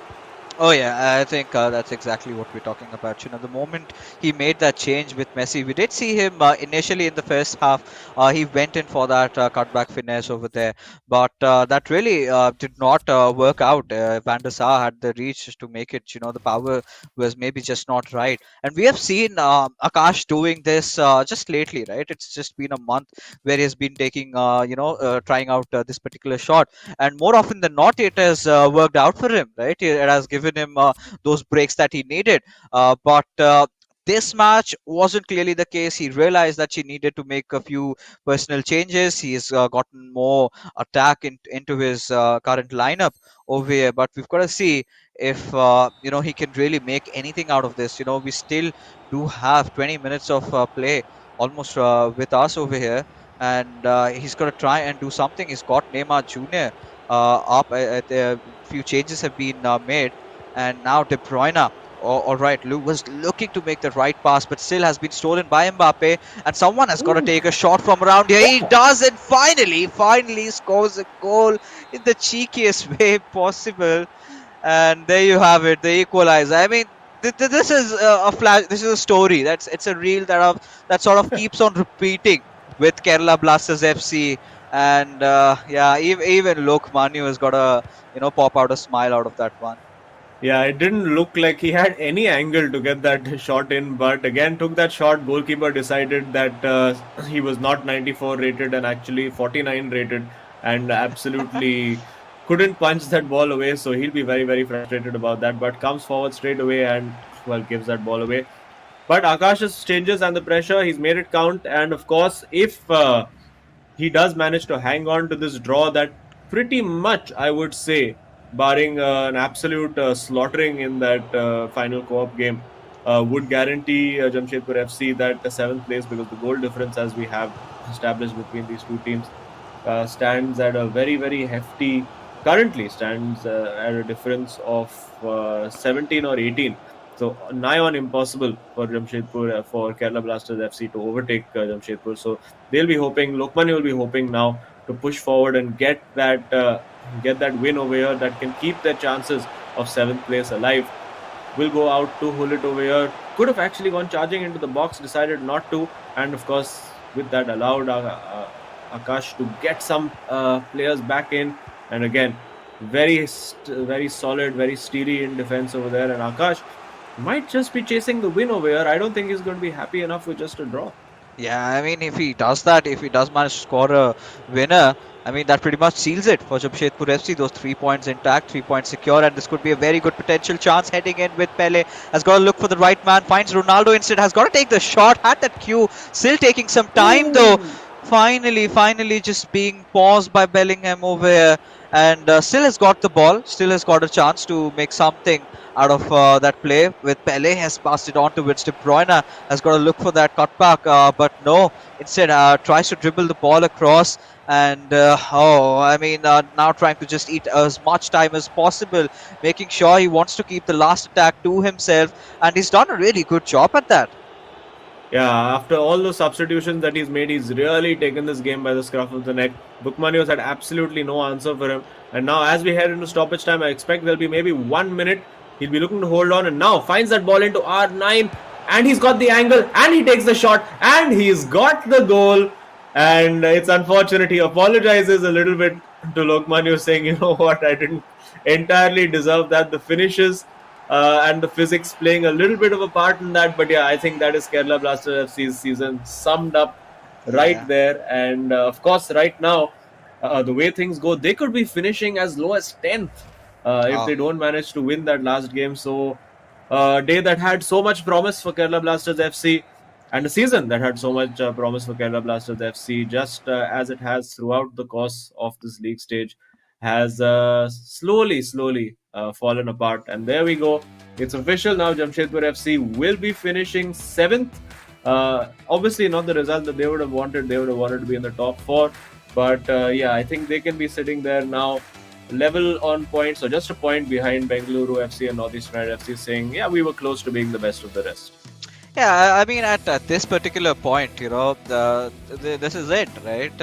Oh yeah, I think that's exactly what we're talking about. The moment he made that change with Messi, we did see him initially in the first half. He went in for that cutback finesse over there, but that really did not work out. Van der Sar had the reach to make it. The power was maybe just not right, and we have seen Akash doing this just lately, right? It's just been a month where he's been taking, trying out this particular shot, and more often than not, it has worked out for him, right? It has given him those breaks that he needed. But this match wasn't clearly the case. He realized that he needed to make a few personal changes. He's gotten more attack into his current lineup over here. But we've got to see if he can really make anything out of this. We still do have 20 minutes of play almost with us over here, and he's got to try and do something. He's got Neymar Jr. Up. A few changes have been made, and now De Bruyne. All right, Lou was looking to make the right pass, but still has been stolen by Mbappe, and someone has got to take a shot from around here. He does, and finally scores a goal in the cheekiest way possible. And there you have it, the equalizer. I mean, this is a flash. This is a story. It's a reel that sort of keeps on repeating with Kerala Blasters FC. And yeah, even Lokmanyu has got a pop out a smile out of that one. Yeah, it didn't look like he had any angle to get that shot in, but again took that shot. Goalkeeper decided that he was not 94 rated and actually 49 rated, and absolutely couldn't punch that ball away. So he'll be very frustrated about that. But comes forward straight away and well gives that ball away. But Akash's changes and the pressure, he's made it count. And of course, if he does manage to hang on to this draw, that pretty much I would say, barring an absolute slaughtering in that final co-op game, would guarantee Jamshedpur FC that seventh place, because the goal difference, as we have established between these two teams, stands at a very hefty. Currently stands at a difference of 17 or 18. So nigh on impossible for Jamshedpur, for Kerala Blasters FC to overtake Jamshedpur. So they'll be hoping, Lokmani will be hoping now to push forward and get that win over here that can keep their chances of seventh place alive. Will go out to Hullet over here. Could have actually gone charging into the box, decided not to, and of course with that allowed Akash to get some players back in. And again, very solid, very steady in defense over there. And Akash might just be chasing the win over here. I don't think he's going to be happy enough with just a draw. Yeah, I mean, if he does that, if he does manage to score a winner, I mean, that pretty much seals it for Jamshedpur FC. Those 3 points intact, 3 points secure, and this could be a very good potential chance heading in with Pele. Has got to look for the right man, finds Ronaldo instead, has got to take the shot, had that cue, still taking some time though. Ooh. Finally, just being paused by Bellingham over here, and still has got the ball, still has got a chance to make something out of that play. With Pele has passed it on towards De Bruyne, has got to look for that cutback, but no, instead tries to dribble the ball across. And I mean, now trying to just eat as much time as possible, making sure he wants to keep the last attack to himself, and he's done a really good job at that. Yeah, after all those substitutions that he's made, he's really taken this game by the scruff of the neck. Bookmanios had absolutely no answer for him. And now, as we head into stoppage time, I expect there'll be maybe 1 minute. He'll be looking to hold on, and now finds that ball into R9, and he's got the angle, and he takes the shot, and he's got the goal. And it's unfortunate. He apologizes a little bit to Lokmanios, saying, you know what, I didn't entirely deserve that. The finishes and the physics playing a little bit of a part in that. But yeah, I think that is Kerala Blasters FC's season summed up right Yeah. there. And of course, right now, the way things go, they could be finishing as low as 10th if Oh, they don't manage to win that last game. So, a day that had so much promise for Kerala Blasters FC, and a season that had so much promise for Kerala Blasters FC, just as it has throughout the course of this league stage, has slowly fallen apart. And there we go. It's official now. Jamshedpur FC will be finishing 7th. Obviously, not the result that they would have wanted. They would have wanted to be in the top 4. But yeah, I think they can be sitting there now, level on points, or just a point behind Bengaluru FC and Northeast United FC, saying, yeah, we were close to being the best of the rest. yeah. I mean, at this particular point, this is it, right?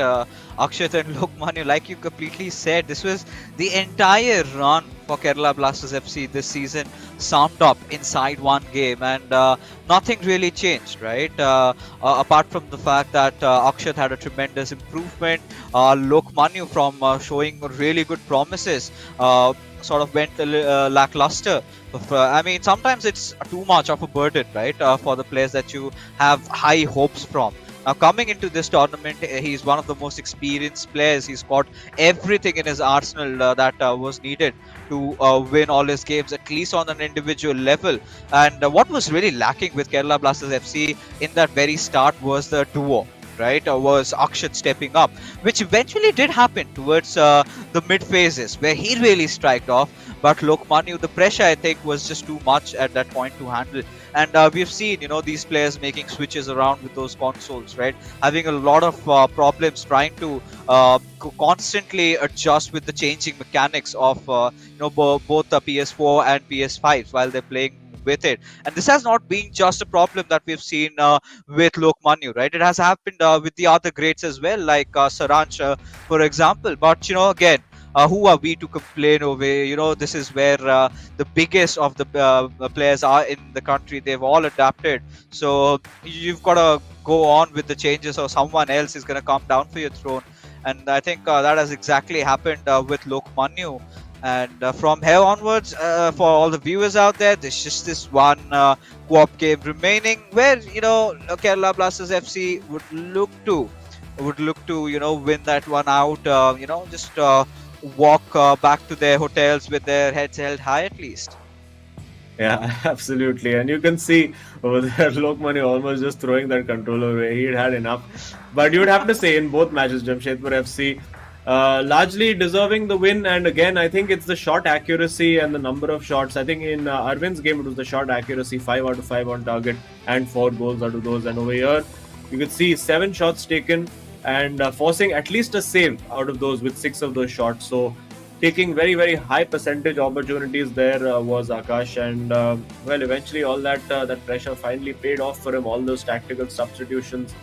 Akshat and Lokmanya, like you completely said, this was the entire run for Kerala Blasters FC this season summed up inside one game, and nothing really changed, right? Apart from the fact that Akshat had a tremendous improvement, Lokmanya from showing really good promises, sort of went lackluster. I mean, sometimes it's too much of a burden, right, for the players that you have high hopes from. Now, coming into this tournament, he's one of the most experienced players. He's got everything in his arsenal that was needed to win all his games, at least on an individual level. And what was really lacking with Kerala Blasters FC in that very start was the duo. Right, was Akshat stepping up, which eventually did happen towards the mid phases where he really striked off. But Lokmanu, the pressure I think was just too much at that point to handle. And we've seen, these players making switches around with those consoles, right? Having a lot of problems trying to constantly adjust with the changing mechanics of, both the PS4 and PS5 while they're playing with it. And this has not been just a problem that we've seen with Lokmanu, right? It has happened with the other greats as well, like Saranch, for example. But, again, who are we to complain over? This is where the biggest of the players are in the country. They've all adapted. So you've got to go on with the changes, or someone else is going to come down for your throne. And I think that has exactly happened with Lokmanu. And from here onwards, for all the viewers out there, there's just this one co-op game remaining where Kerala Blasters FC would look to win that one out. Just walk back to their hotels with their heads held high at least. Yeah, absolutely. And you can see over there, Lokmani almost just throwing that controller away. He'd had enough. But you would have to say in both matches, Jamshedpur FC largely deserving the win. And again, I think it's the shot accuracy and the number of shots. I think in Arvind's game, it was the shot accuracy, 5 out of 5 on target and 4 goals out of those. And over here, you could see 7 shots taken and forcing at least a save out of those with 6 of those shots. So taking very high percentage opportunities there was Akash, and well, eventually all that pressure finally paid off for him. All those tactical substitutions,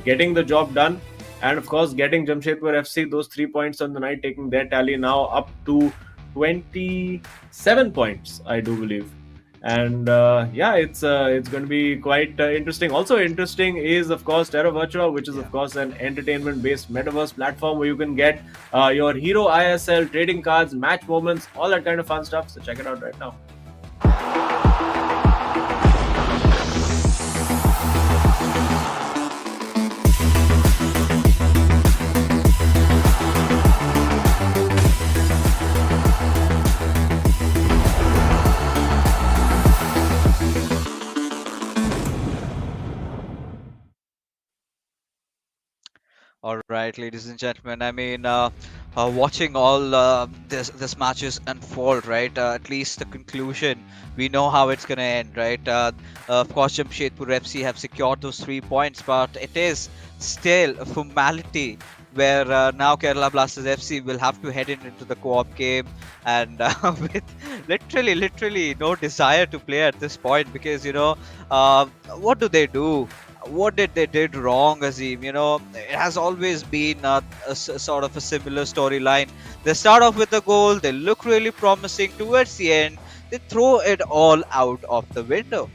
getting the job done, and of course getting Jamshedpur FC those 3 points on the night, taking their tally now up to 27 points, I do believe. And yeah, it's going to be quite interesting. Also interesting is of course Terra Virtua, which is of course an entertainment-based metaverse platform where you can get your hero ISL trading cards, match moments, all that kind of fun stuff. So check it out right now. All right, ladies and gentlemen. I mean, watching all this matches unfold, right? At least the conclusion, we know how it's gonna end, right? Of course, Jamshedpur FC have secured those 3 points, but it is still a formality where now Kerala Blasters FC will have to head into the co-op game and with literally no desire to play at this point because what do they do? What did they did wrong, Azim? It has always been sort of a similar storyline. They start off with a goal, they look really promising. Towards the end, they throw it all out of the window.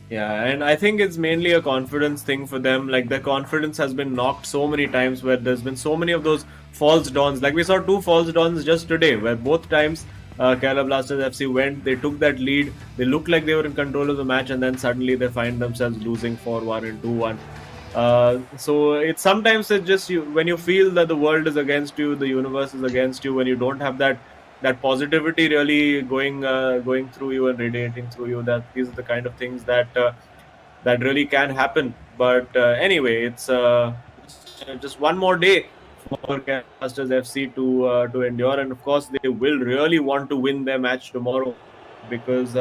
Yeah, and I think it's mainly a confidence thing for them. Like their confidence has been knocked so many times where there's been so many of those false dawns. Like we saw two false dawns just today, where both times Kerala Blasters FC went, they took that lead, they looked like they were in control of the match, and then suddenly they find themselves losing 4-1 and 2-1. So it's sometimes it's just when you feel that the world is against you, the universe is against you, when you don't have that positivity really going through you and radiating through you, that these are the kind of things that really can happen. But anyway, it's just one more day for Kerala Blasters FC to endure, and of course they will really want to win their match tomorrow because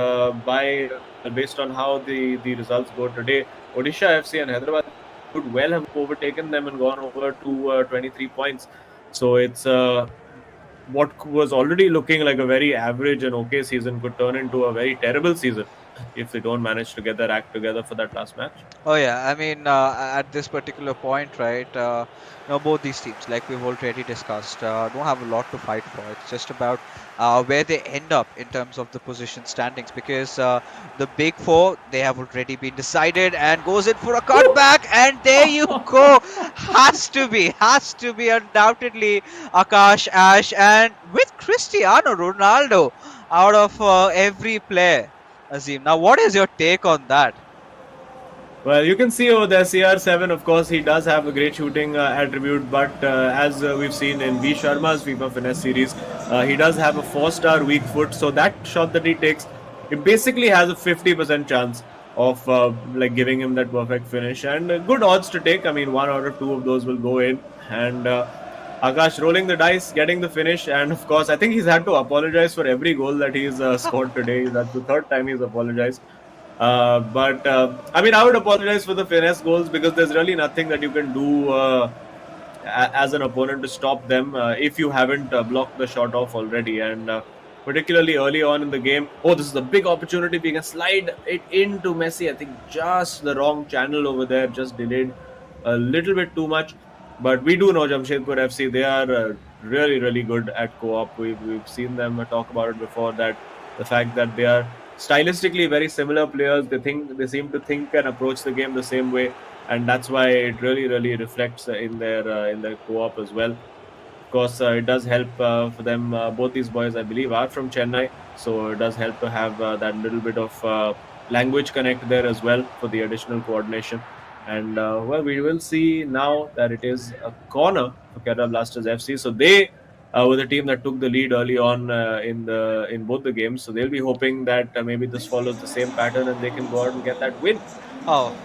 based on how the results go today, Odisha FC and Hyderabad could well have overtaken them and gone over to 23 points. So it's what was already looking like a very average and okay season could turn into a very terrible season if they don't manage to get their act together for that last match. Oh yeah, I mean, at this particular point, right? Both these teams, like we've already discussed, don't have a lot to fight for. It's just about where they end up in terms of the position standings, because the big four, they have already been decided, and goes in for a cutback, and there you go. Has to be undoubtedly Akash, Ash, and with Cristiano Ronaldo out of every player. Azim, now what is your take on that? Well, you can see over there, CR7, of course, he does have a great shooting attribute, but as we've seen in V Sharma's FIFA Finesse series, he does have a 4-star weak foot, so that shot that he takes, it basically has a 50% chance of like giving him that perfect finish, and good odds to take. I mean, 1 out of 2 of those will go in, and Akash rolling the dice, getting the finish, and of course, I think he's had to apologize for every goal that he's scored today. That's the third time he's apologized. But I mean, I would apologize for the finesse goals because there's really nothing that you can do as an opponent to stop them if you haven't blocked the shot off already. And particularly early on in the game, this is a big opportunity. We can slide it into Messi. I think just the wrong channel over there, just delayed a little bit too much. But we do know Jamshedpur FC, they are really, really good at co-op. We've seen them talk about it before, that the fact that they are stylistically very similar players. They seem to think and approach the game the same way, and that's why it really reflects in their co-op as well. Of course, it does help for them. Both these boys, I believe, are from Chennai, so it does help to have that little bit of language connect there as well for the additional coordination. And well, we will see now that it is a corner for Kerala Blasters FC. So they were the team that took the lead early on in both the games. So they'll be hoping that maybe this follows the same pattern and they can go out and get that win. Oh,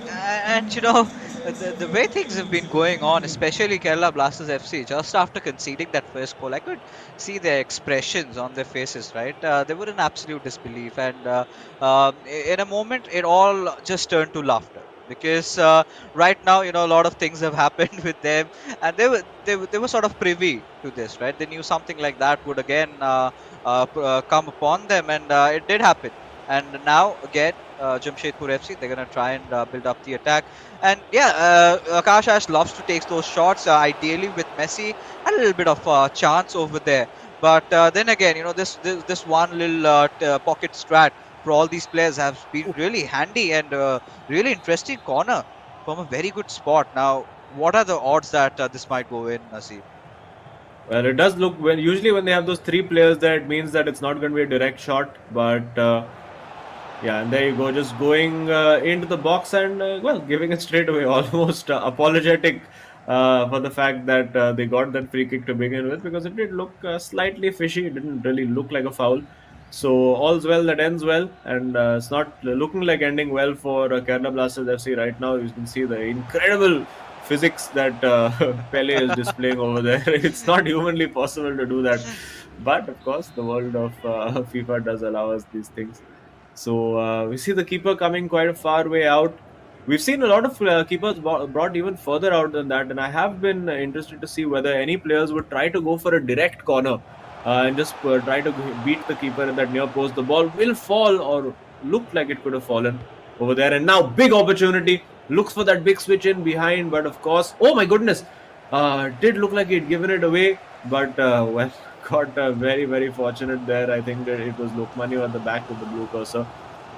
and the way things have been going on, especially Kerala Blasters FC, just after conceding that first goal, I could see their expressions on their faces, right? They were in absolute disbelief, and in a moment, it all just turned to laughter. Because right now, a lot of things have happened with them, and they were sort of privy to this, right? They knew something like that would again come upon them, and it did happen. And now again, Jamshedpur FC, they're gonna try and build up the attack. And yeah, Akash Ash loves to take those shots, ideally with Messi, had a little bit of chance over there. But then again, this one little pocket strat for all these players have been really handy and really interesting corner from a very good spot. Now, what are the odds that this might go in, Naseem? Well, it does look when usually when they have those three players there, it means that it's not going to be a direct shot. But yeah, and there you go, just going into the box and well, giving it straight away, almost apologetic for the fact that they got that free kick to begin with because it did look slightly fishy. It didn't really look like a foul. So all's well that ends well, and it's not looking like ending well for Kerala Blasters FC right now. You can see the incredible physics that Pele is displaying over there. It's not humanly possible to do that, but of course, the world of FIFA does allow us these things. So we see the keeper coming quite a far way out. We've seen a lot of keepers brought even further out than that, and I have been interested to see whether any players would try to go for a direct corner and just try to beat the keeper in that near post. The ball will fall or look like it could have fallen over there, and now big opportunity. Looks for that big switch in behind, but of course, oh my goodness, did look like he'd given it away, but well, got very fortunate there. I think that it was Lokmanu at the back with the blue cursor.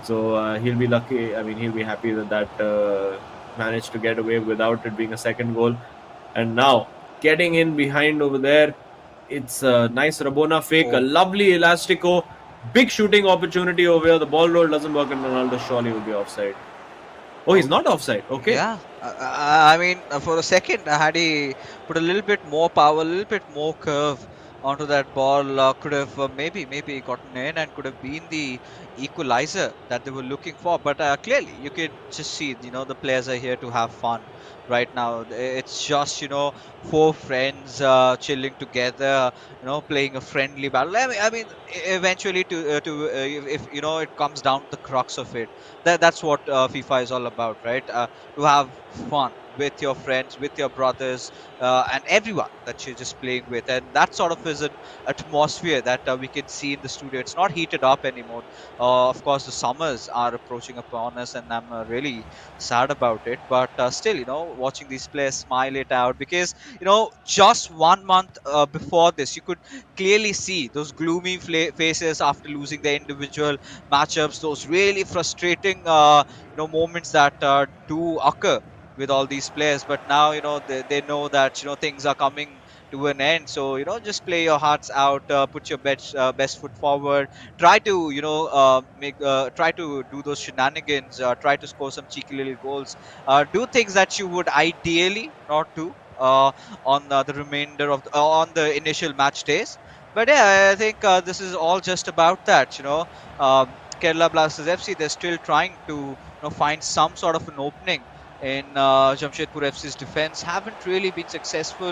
So he'll be lucky. I mean, he'll be happy that managed to get away without it being a second goal. And now getting in behind over there, it's a nice Rabona fake, a lovely elastico, big shooting opportunity over here. The ball roll doesn't work, and Ronaldo surely will be offside. Oh, he's not offside. Okay. Yeah, I mean, for a second, had he put a little bit more power, a little bit more curve onto that ball, could have maybe gotten in and could have been the equalizer that they were looking for. But clearly, you could just see, the players are here to have fun right now. It's just, four friends chilling together, playing a friendly battle. I mean, eventually, if it comes down to the crux of it, that's what FIFA is all about, right? To have fun with your friends, with your brothers, and everyone that you're just playing with. And that sort of is an atmosphere that we can see in the studio. It's not heated up anymore. Of course, the summers are approaching upon us, and I'm really sad about it. But still, watching these players smile it out because, just 1 month before this, you could clearly see those gloomy faces after losing their individual matchups, those really frustrating moments that do occur with all these players. But now they know that things are coming to an end, so just play your hearts out, put your best foot forward, try to try to do those shenanigans, try to score some cheeky little goals, do things that you would ideally not do on the remainder of on the initial match days. But yeah, I think this is all just about that. Kerala Blasters FC, they're still trying to find some sort of an opening in Jamshedpur FC's defense. Haven't really been successful.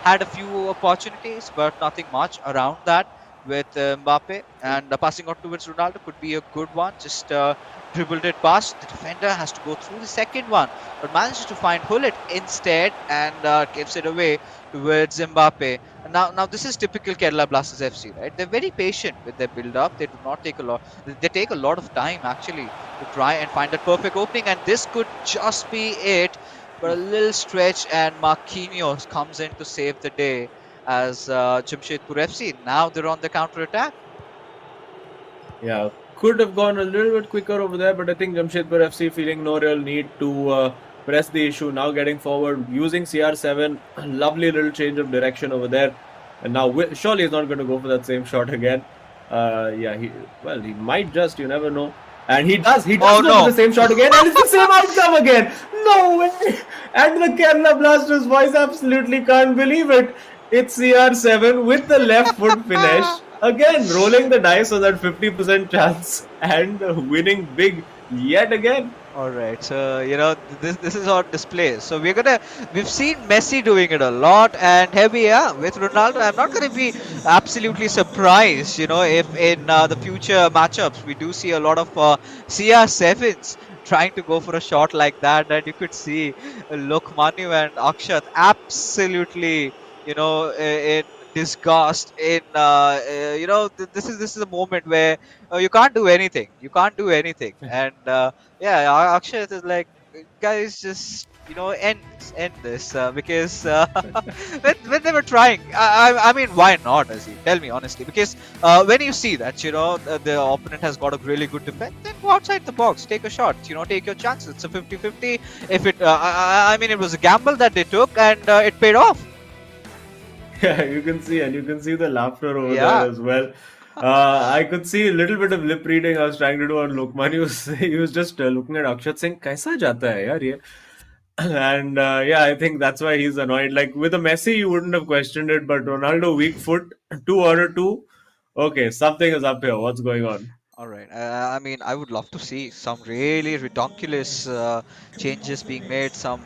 Had a few opportunities, but nothing much around that. With Mbappe and passing out towards Ronaldo could be a good one. Just dribbled it past. The defender has to go through the second one, but manages to find Hullet instead and gives it away towards Mbappe. And now this is typical Kerala Blasters FC, right? They're very patient with their build-up. They do not take a lot. They take a lot of time actually to try and find that perfect opening, and this could just be it. But a little stretch, and Marquinhos comes in to save the day as Jamshedpur FC. Now they're on the counter attack. Yeah, could have gone a little bit quicker over there, but I think Jamshedpur FC feeling no real need to press the issue. Now getting forward, using CR7, lovely little change of direction over there. And now surely he's not going to go for that same shot again. Yeah, he might just, you never know. And he does go for the same shot again, and it's the same outcome again. No way! And the Kerala Blasters boys absolutely can't believe it. It's CR7 with the left foot finish. Again, rolling the dice on that 50% chance and winning big yet again. All right, so this is on display. So we've seen Messi doing it a lot, and here we are with Ronaldo. I'm not gonna be absolutely surprised, if in the future matchups we do see a lot of CR7s trying to go for a shot like that, and you could see Lokmanu and Akshat absolutely, in disgust. In this is a moment where you can't do anything. You can't do anything, and yeah, Akshat is like, guys, just end this because when they were trying, I mean, why not, Azim? Tell me honestly, because when you see that the opponent has got a really good defense, then go outside the box, take a shot, take your chances. It's a 50-50. If it, I mean, it was a gamble that they took, and it paid off. Yeah, you can see, and you can see the laughter over Yeah. there as well. I could see a little bit of lip reading I was trying to do on Lokman. He was just looking at Akshat saying, "Kaisa jata hai yaar ye?" And yeah, I think that's why he's annoyed. Like with a Messi, you wouldn't have questioned it, but Ronaldo, weak foot, 2 out of 2. Okay, something is up here. What's going on? All right. I mean, I would love to see some really ridiculous changes being made, some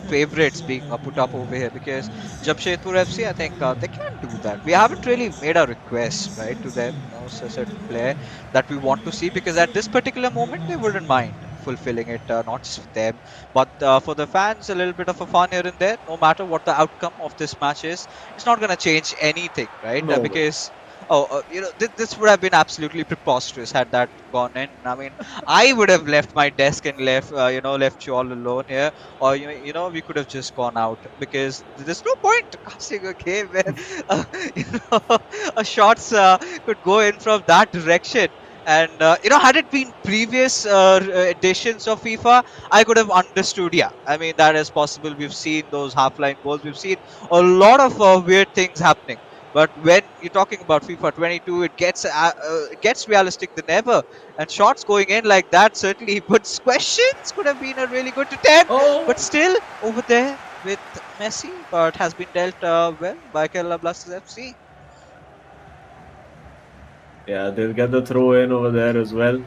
favorites being put up over here because Jamshedpur FC, I think they can do that. We haven't really made a request, right, to them, certain player that we want to see because at this particular moment they wouldn't mind fulfilling it, not just for them, but for the fans, a little bit of a fun here and there. No matter what the outcome of this match is, it's not going to change anything, right? No, no. Because this would have been absolutely preposterous had that gone in. I mean, I would have left my desk and left you all alone here, or we could have just gone out because there's no point casting a game where you a shots could go in from that direction. And had it been previous editions of FIFA, I could have understood. Yeah, I mean that is possible. We've seen those half-line goals. We've seen a lot of weird things happening. But when you're talking about FIFA 22, it gets realistic than ever. And shots going in like that certainly puts questions. Could have been a really good attempt, but still over there with Messi, but has been dealt well by Kerala Blasters FC. Yeah, they'll get the throw in over there as well.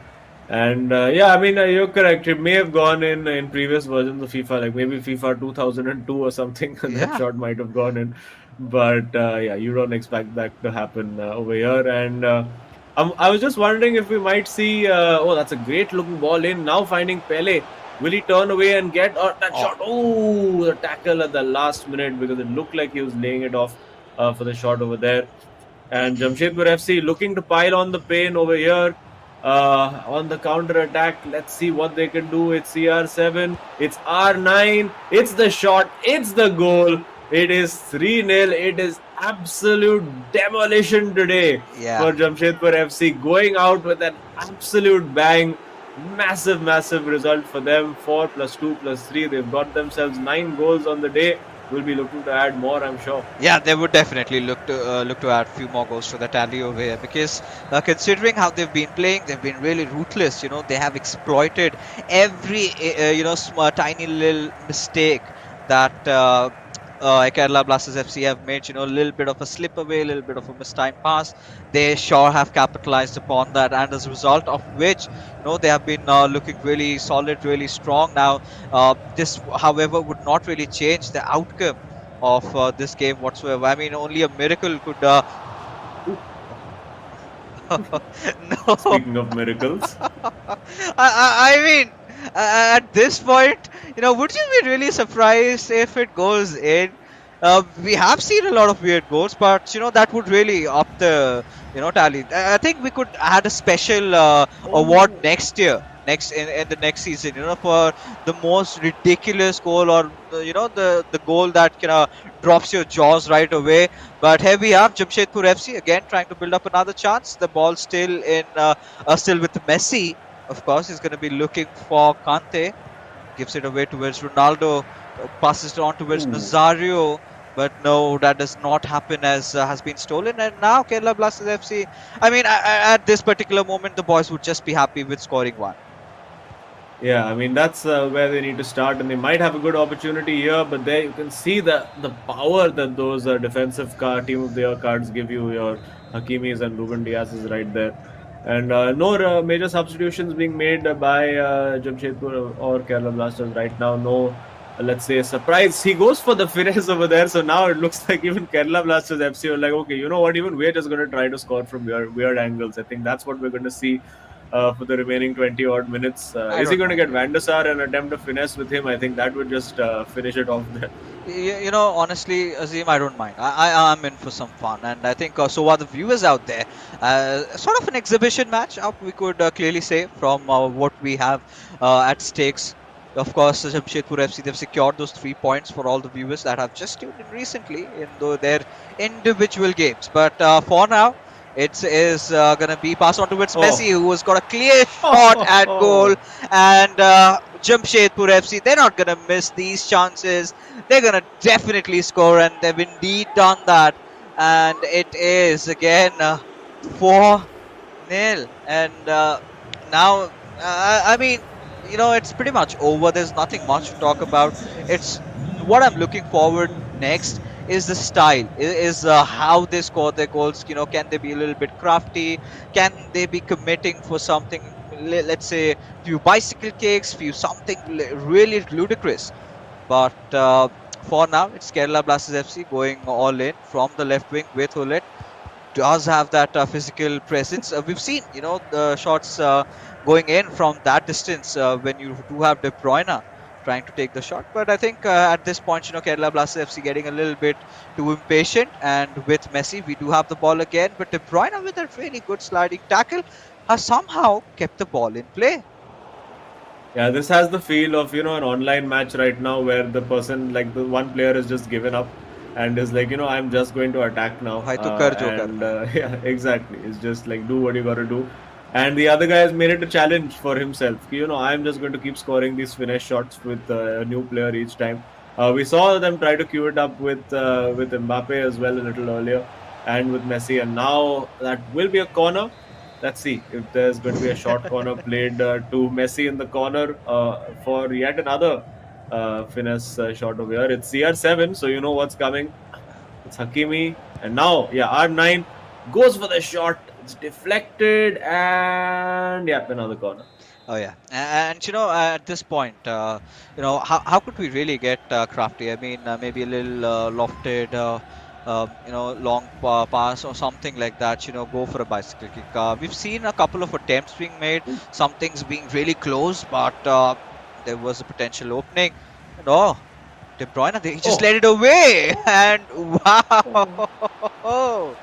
And yeah, I mean, you're correct. It may have gone in previous versions of FIFA, like maybe FIFA 2002 or something. That Yeah. shot might have gone in. But yeah, you don't expect that to happen over here. And I was just wondering if we might see. Oh, that's a great looking ball in. Now finding Pele. Will he turn away and get that shot? Oh, the tackle at the last minute because it looked like he was laying it off for the shot over there. And Jamshedpur FC looking to pile on the pain over here on the counter attack. Let's see what they can do. It's CR7, it's R9, it's the shot, it's the goal. It is 3-0. It is absolute demolition today for Jamshedpur FC, going out with an absolute bang. Massive, massive result for them. 4 + 2 + 3. They've got themselves 9 goals on the day. Will be looking to add more, I'm sure. Yeah, they would definitely look to add a few more goals to the tally over here because considering how they've been playing, they've been really ruthless. They have exploited every tiny little mistake that Kerala Blasters FC have made. A little bit of a slip away, a little bit of a mistimed pass. They sure have capitalized upon that, and as a result of which, they have been looking really solid, really strong. Now, this, however, would not really change the outcome of this game whatsoever. I mean, only a miracle could. No. Speaking of miracles, I mean, at this point, would you be really surprised if it goes in? We have seen a lot of weird goals, but that would really up the tally. I think we could add a special award next year, in the next season, for the most ridiculous goal or the goal that drops your jaws right away. But here we have Jamshedpur FC again trying to build up another chance. The ball still still with Messi. Of course, he's going to be looking for Kante. Gives it away towards Ronaldo. Passes it on towards Nazario. But no, that does not happen as has been stolen. And now Kerala Blasters FC. I mean, at this particular moment, the boys would just be happy with scoring one. Yeah, I mean that's where they need to start, and they might have a good opportunity here. But there you can see the power that those defensive team of the year cards give you. Your Hakimis and Ruben Diaz's right there, and no major substitutions being made by Jamshedpur or Kerala Blasters right now. No, let's say surprise. He goes for the finesse over there. So now it looks like even Kerala Blasters FC are like, okay, you know what? Even we're just going to try to score from weird angles. I think that's what we're going to see. For the remaining 20 odd minutes. Is he going to get Van der Sar and attempt a finesse with him? I think that would just finish it off there. Honestly, Azim, I don't mind. I'm in for some fun, and I think so are the viewers out there. Sort of an exhibition match up, we could clearly say, from what we have at stakes. Of course, Jamshedpur FC, they've secured those 3 points for all the viewers that have just tuned in recently in their individual games. But for now, it is going to be passed on towards Oh. Messi, who has got a clear shot at goal. Oh. And Jamshedpur FC, they're not going to miss these chances. They're going to definitely score, and they've indeed done that. And it is again 4-0. And now, I mean, it's pretty much over. There's nothing much to talk about. It's what I'm looking forward next is the style, is how they score their goals. Can they be a little bit crafty? Can they be committing for something? Let's say few bicycle kicks, few something really ludicrous. But for now, it's Kerala Blasters FC going all in from the left wing with Hullet. Does have that physical presence. We've seen, the shots going in from that distance when you do have De Bruyne trying to take the shot. But I think at this point, Kerala Blasters FC getting a little bit too impatient. And with Messi, we do have the ball again. But De Bruyne with a really good sliding tackle has somehow kept the ball in play. Yeah, this has the feel of, an online match right now where the person, like the one player has just given up and is like, I'm just going to attack now. भाई तो कर जो And करना है. yeah, exactly. It's just like, do what you got to do. And the other guy has made it a challenge for himself. I'm just going to keep scoring these finesse shots with a new player each time. We saw them try to cue it up with Mbappe as well a little earlier and with Messi. And now that will be a corner. Let's see if there's going to be a short corner played to Messi in the corner for yet another finesse shot over here. It's CR7, so you know what's coming. It's Hakimi. And now, yeah, R9 goes for the shot. It's deflected and, yeah, another corner. Oh yeah, and at this point, how could we really get crafty? I mean, maybe a little lofted, long pass or something like that. Go for a bicycle kick. We've seen a couple of attempts being made, some things being really close, but there was a potential opening. And De Bruyne, he just Oh. let it away, and wow.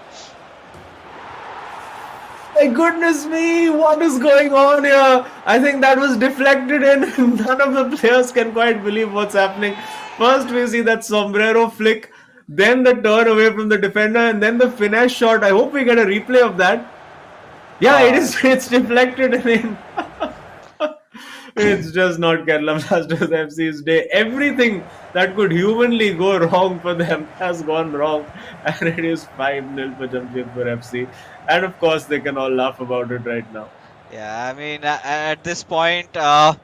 My goodness me, what is going on here? I think that was deflected in. None of the players can quite believe what's happening. First, we see that sombrero flick, then the turn away from the defender, and then the finesse shot. I hope we get a replay of that. Yeah, it Uh, is. It's deflected in. It's just not Kerala Blasters FC's day. Everything that could humanly go wrong for them has gone wrong, and it is 5-0 for Jamshedpur FC. And of course, they can all laugh about it right now. yeah, I mean, at this point, Kerala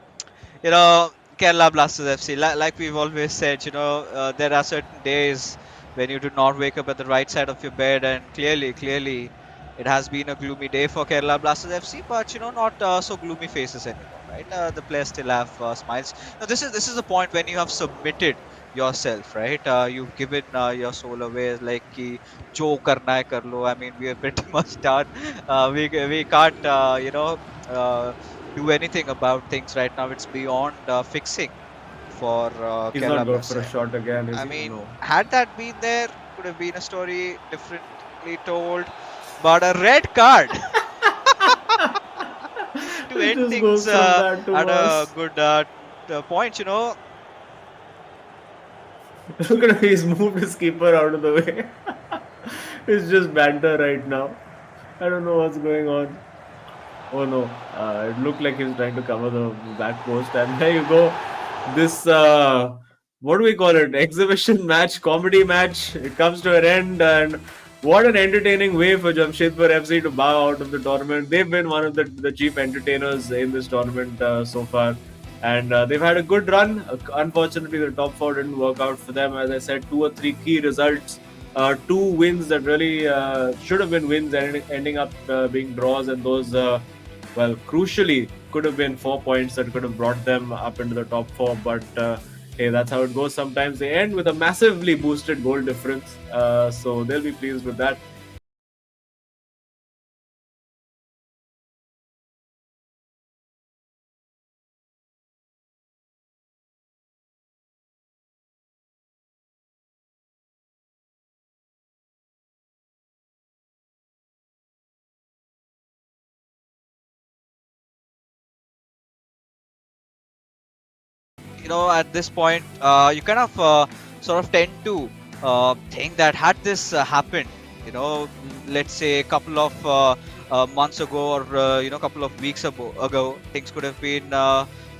Blasters FC, like we've always said, there are certain days when you do not wake up at the right side of your bed, and clearly, it has been a gloomy day for Kerala Blasters FC, but not so gloomy faces anymore, right? The players still have smiles. Now, this is the point when you have submitted yourself, right? You've given your soul away, like ki jo karna hai kar lo. I mean, we are pretty much done. We can't Uh, do anything about things right now. It's beyond fixing for He's not Kerala going for a Blasters. shot again, is I he? mean, No. had that been there, could have been a story differently told. But a red card to It end just things goes from bad to at a worse. good point. Look at him, he's moved his keeper out of the way. It's just banter right now. I don't know what's going on. Oh no, it looked like he was trying to cover the back post, and there you go. This, what do we call it? Exhibition match, comedy match. It comes to an end, and what an entertaining way for Jamshedpur FC to bow out of the tournament. They've been one of the chief entertainers in this tournament so far, and they've had a good run. Unfortunately, the top four didn't work out for them. As I said, two or three key results. Two wins that really should have been wins, ending up being draws, and those crucially, could have been 4 points that could have brought them up into the top four. But hey, that's how it goes. Sometimes they end with a massively boosted goal difference. So they'll be pleased with that. at this point, you kind of sort of tend to think that had this happened, let's say a couple of months ago, or couple of weeks ago, things could have been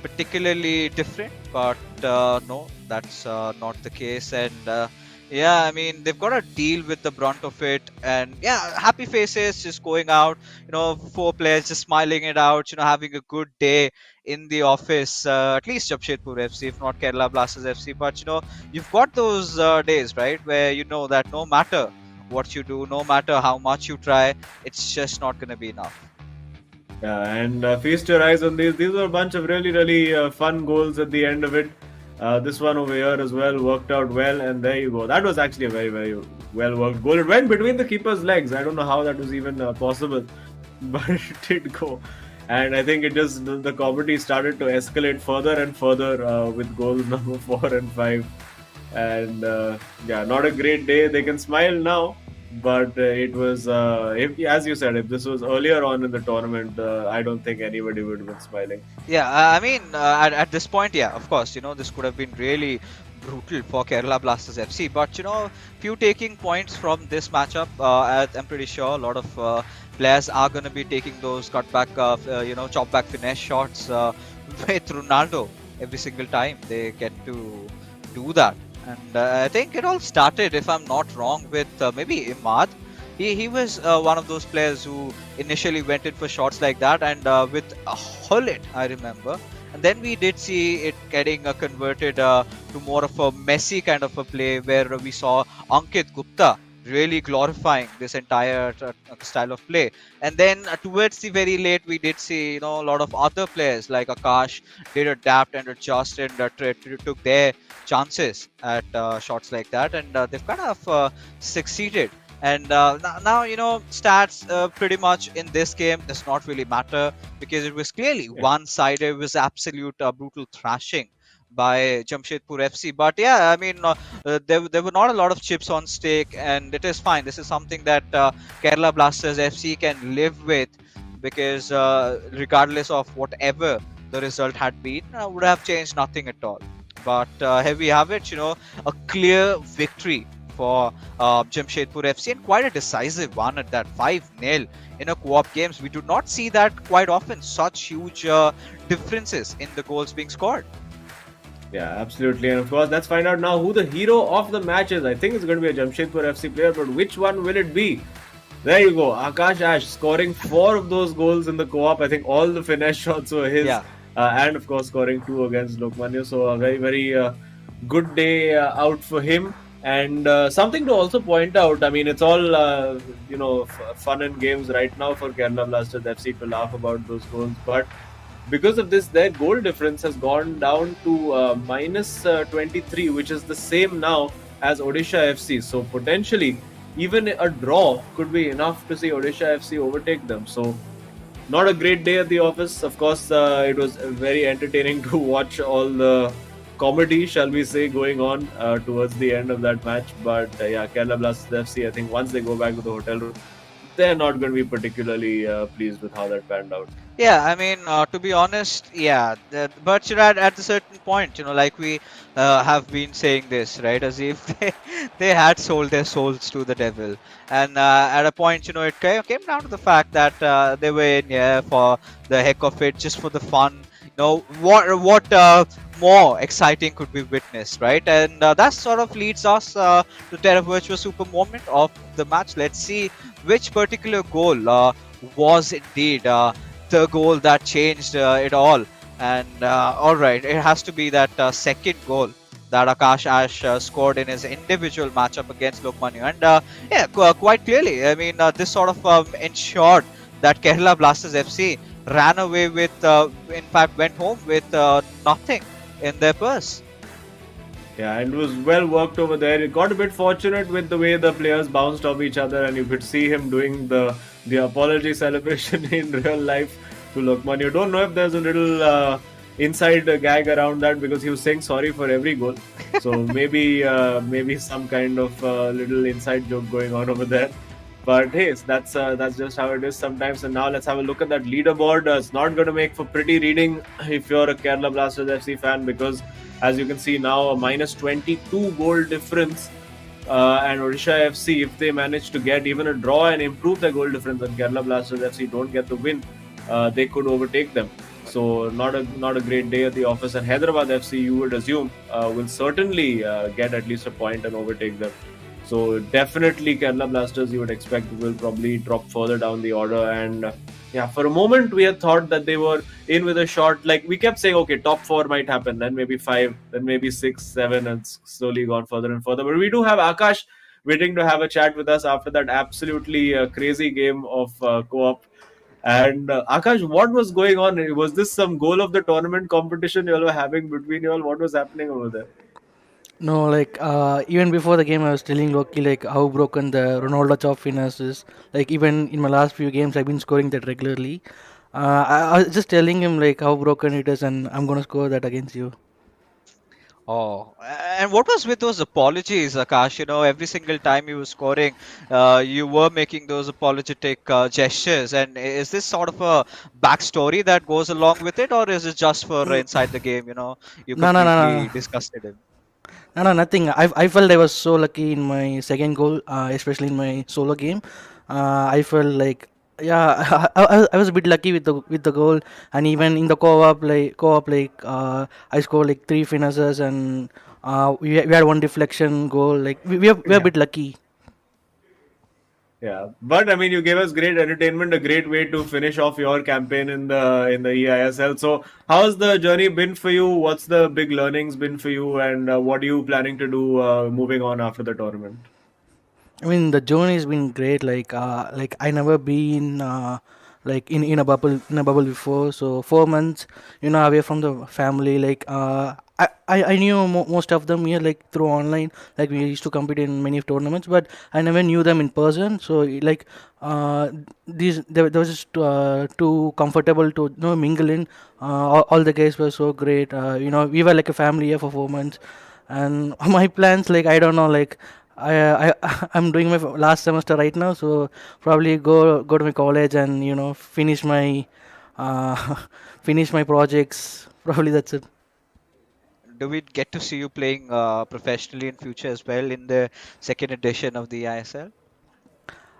particularly different. But no, that's not the case. And yeah, I mean, they've got to deal with the brunt of it. And yeah, happy faces, just going out, 4 players just smiling it out, having a good day in the office, at least Jamshedpur FC, if not Kerala Blasters FC. But you've got those days, right, where you know that no matter what you do, no matter how much you try, it's just not going to be enough. Yeah, and feast your eyes on these. These were a bunch of really, really fun goals at the end of it. This one over here as well worked out well, and there you go. That was actually a very, very well worked goal. It went between the keeper's legs. I don't know how that was even possible, but it did go. And I think the comedy started to escalate further and further with goals number 4 and 5. And yeah, not a great day. They can smile now, but it was, as you said, if this was earlier on in the tournament, I don't think anybody would have been smiling. Yeah, I mean, at this point, yeah, of course, this could have been really brutal for Kerala Blasters FC. But, few taking points from this matchup, I'm pretty sure a lot of players are going to be taking those cutback, chop back finesse shots with Ronaldo every single time they get to do that. And I think it all started, if I'm not wrong, with maybe Imad. He was one of those players who initially went in for shots like that, and with Hullet, I remember. And then we did see it getting converted to more of a messy kind of a play, where we saw Ankit Gupta really glorifying this entire style of play. And then towards the very late, we did see a lot of other players like Akash did adapt and adjust and took their chances at shots like that, and they've kind of succeeded. And now, stats pretty much in this game does not really matter, because it was clearly one-sided. It was absolute brutal thrashing by Jamshedpur FC. But yeah, I mean, there were not a lot of chips on stake, and it is fine. This is something that Kerala Blasters FC can live with, because regardless of whatever the result had been, would have changed nothing at all. But here we have it, a clear victory for Jamshedpur FC, and quite a decisive one at that, 5-0 in a co-op games. We do not see that quite often, such huge differences in the goals being scored. Yeah, absolutely. And of course, let's find out now who the hero of the match is. I think it's going to be a Jamshedpur FC player, but which one will it be? There you go. Akash Ash scoring 4 of those goals in the co-op. I think all the finesse shots were his. Yeah. And of course, scoring 2 against Lokmanya. So a very, very good day out for him. And something to also point out, I mean, it's all, fun and games right now for Kerala Blasters FC to laugh about those goals. But because of this, their goal difference has gone down to minus 23, which is the same now as Odisha FC. So potentially, even a draw could be enough to see Odisha FC overtake them. So not a great day at the office. Of course, it was very entertaining to watch all the comedy, shall we say, going on towards the end of that match. But yeah, Kerala Blasters FC, I think once they go back to the hotel room, they're not going to be particularly pleased with how that panned out. Yeah, I mean, to be honest, yeah. But at a certain point, like we have been saying this, right, as if they had sold their souls to the devil. And at a point, it came down to the fact that they were in here for the heck of it, just for the fun. What more exciting could be witnessed, right? And that sort of leads us to Terra Virtua Super moment of the match. Let's see which particular goal was indeed the goal that changed it all. And all right, it has to be that second goal that Akash Ash scored in his individual matchup against Lokmanya. And yeah, quite clearly, I mean, this sort of ensured that Kerala Blasters FC ran away with, in fact, went home with nothing in their purse. Yeah, and it was well worked over there. It got a bit fortunate with the way the players bounced off each other, and you could see him doing the apology celebration in real life to Lokman. You don't know if there's a little inside gag around that, because he was saying sorry for every goal. So maybe some kind of little inside joke going on over there. But hey, that's just how it is sometimes. And now let's have a look at that leaderboard. It's not going to make for pretty reading if you're a Kerala Blasters FC fan, because As you can see now, a minus 22 goal difference. And Odisha FC, if they manage to get even a draw and improve their goal difference, and Kerala Blasters FC don't get the win, they could overtake them. So not a great day at the office. And Hyderabad FC, you would assume, will certainly get at least a point and overtake them. So definitely Kerala Blasters, you would expect, will probably drop further down the order. And yeah, for a moment we had thought that they were in with a shot. Like we kept saying, okay, top 4 might happen, then maybe 5, then maybe 6, 7, and slowly gone further and further. But we do have Akash waiting to have a chat with us after that absolutely crazy game of co-op. And Akash, what was going on? Was this some goal of the tournament competition you all were having between you all? What was happening over there? No, like even before the game, I was telling Loki like how broken the Ronaldo chop fitness is. Like even in my last few games, I've been scoring that regularly. I was just telling him like how broken it is, and I'm gonna score that against you. Oh, and what was with those apologies, Akash? Every single time you were scoring, you were making those apologetic gestures. And is this sort of a backstory that goes along with it, or is it just for inside the game? You No, no, no, completely no. disgusted him. No, nothing. I felt I was so lucky in my second goal, especially in my solo game. I felt like yeah, I was a bit lucky with the goal, and even in the co-op, I scored like 3 finishes, and we had one deflection goal. Like we are a Yeah. bit lucky. Yeah, but I mean, you gave us great entertainment, a great way to finish off your campaign in the eISL. So, how's the journey been for you? What's the big learnings been for you, and what are you planning to do moving on after the tournament? I mean, the journey has been great. Like I never been like in a bubble before. So 4 months, away from the family. Like I knew most of them here like through online. Like we used to compete in many tournaments, but I never knew them in person. So like these they was just too comfortable to mingle in. All the guys were so great. We were like a family here for 4 months, and my plans like I don't know like. I'm doing my last semester right now, so probably go to my college and finish my uh, finish my projects. Probably that's it. Do we get to see you playing professionally in future as well in the second edition of the ISL?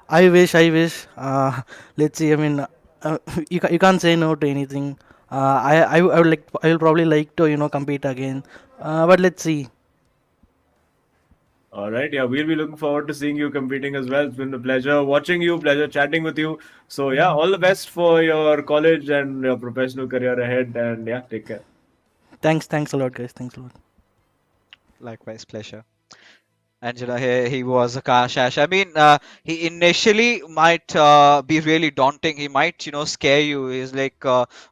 I wish. Let's see. I mean, you can't say no to anything. I would like I will probably like to compete again, but let's see. All right, yeah, we'll be looking forward to seeing you competing as well. It's been a pleasure watching you, pleasure chatting with you. So, yeah, all the best for your college and your professional career ahead. And yeah, take care. Thanks a lot, guys. Thanks a lot. Likewise, pleasure. And he was Akash Ash. I mean, he initially might be really daunting. He might, scare you. He's like,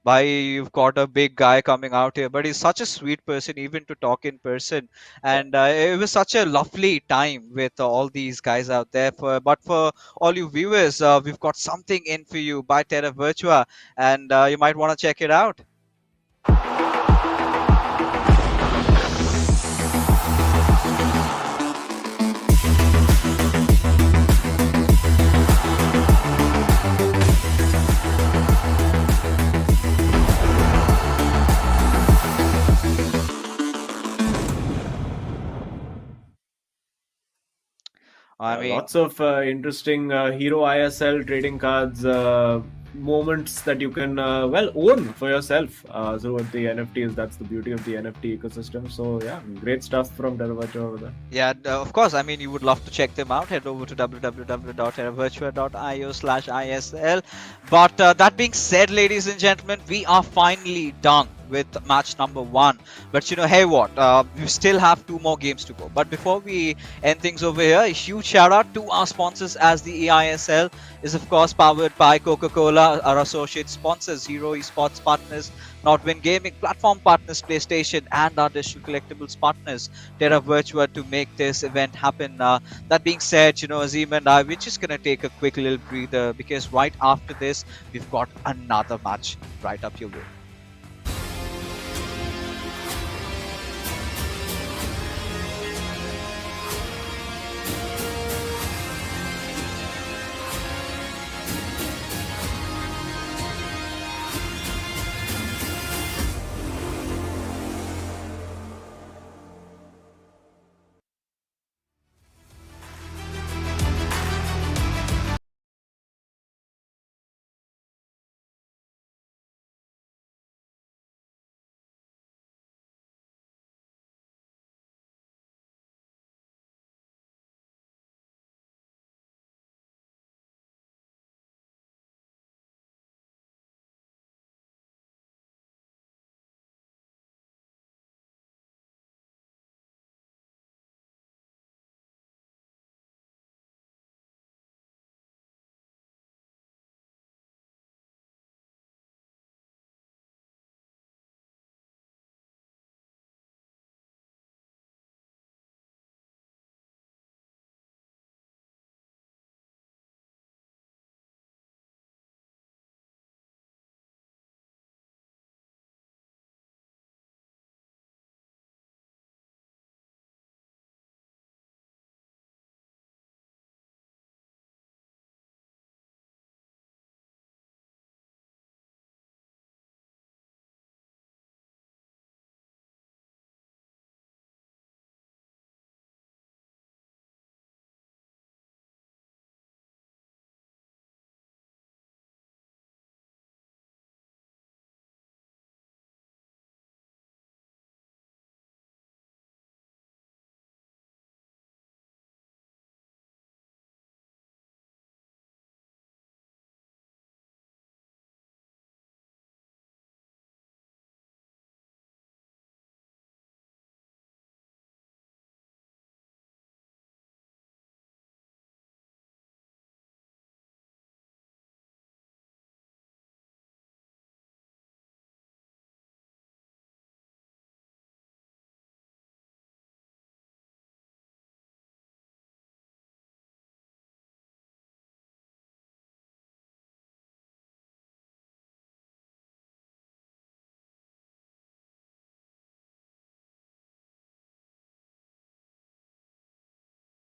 "Bhai, you've got a big guy coming out here." But he's such a sweet person, even to talk in person. Yeah. And it was such a lovely time with all these guys out there. But for all you viewers, we've got something in for you by Terra Virtua, and you might want to check it out. I mean, Lots of interesting Hero ISL trading cards moments that you can own for yourself through the NFTs. That's the beauty of the NFT ecosystem. So yeah, great stuff from Dervacha over there. yeah, of course. I mean, you would love to check them out. Head over to www.terravirtua.io/ISL. But that being said, ladies and gentlemen, we are finally done with match number 1. But hey, what? We still have 2 more games to go. But before we end things over here, a huge shout out to our sponsors, as the eISL is of course powered by Coca-Cola, our associate sponsors, Hero Esports partners, Nordwind Gaming platform partners, PlayStation, and our digital collectibles partners, Terra Virtua, to make this event happen. That being said, Azim and I, we're just gonna take a quick little breather, because right after this, we've got another match right up your way.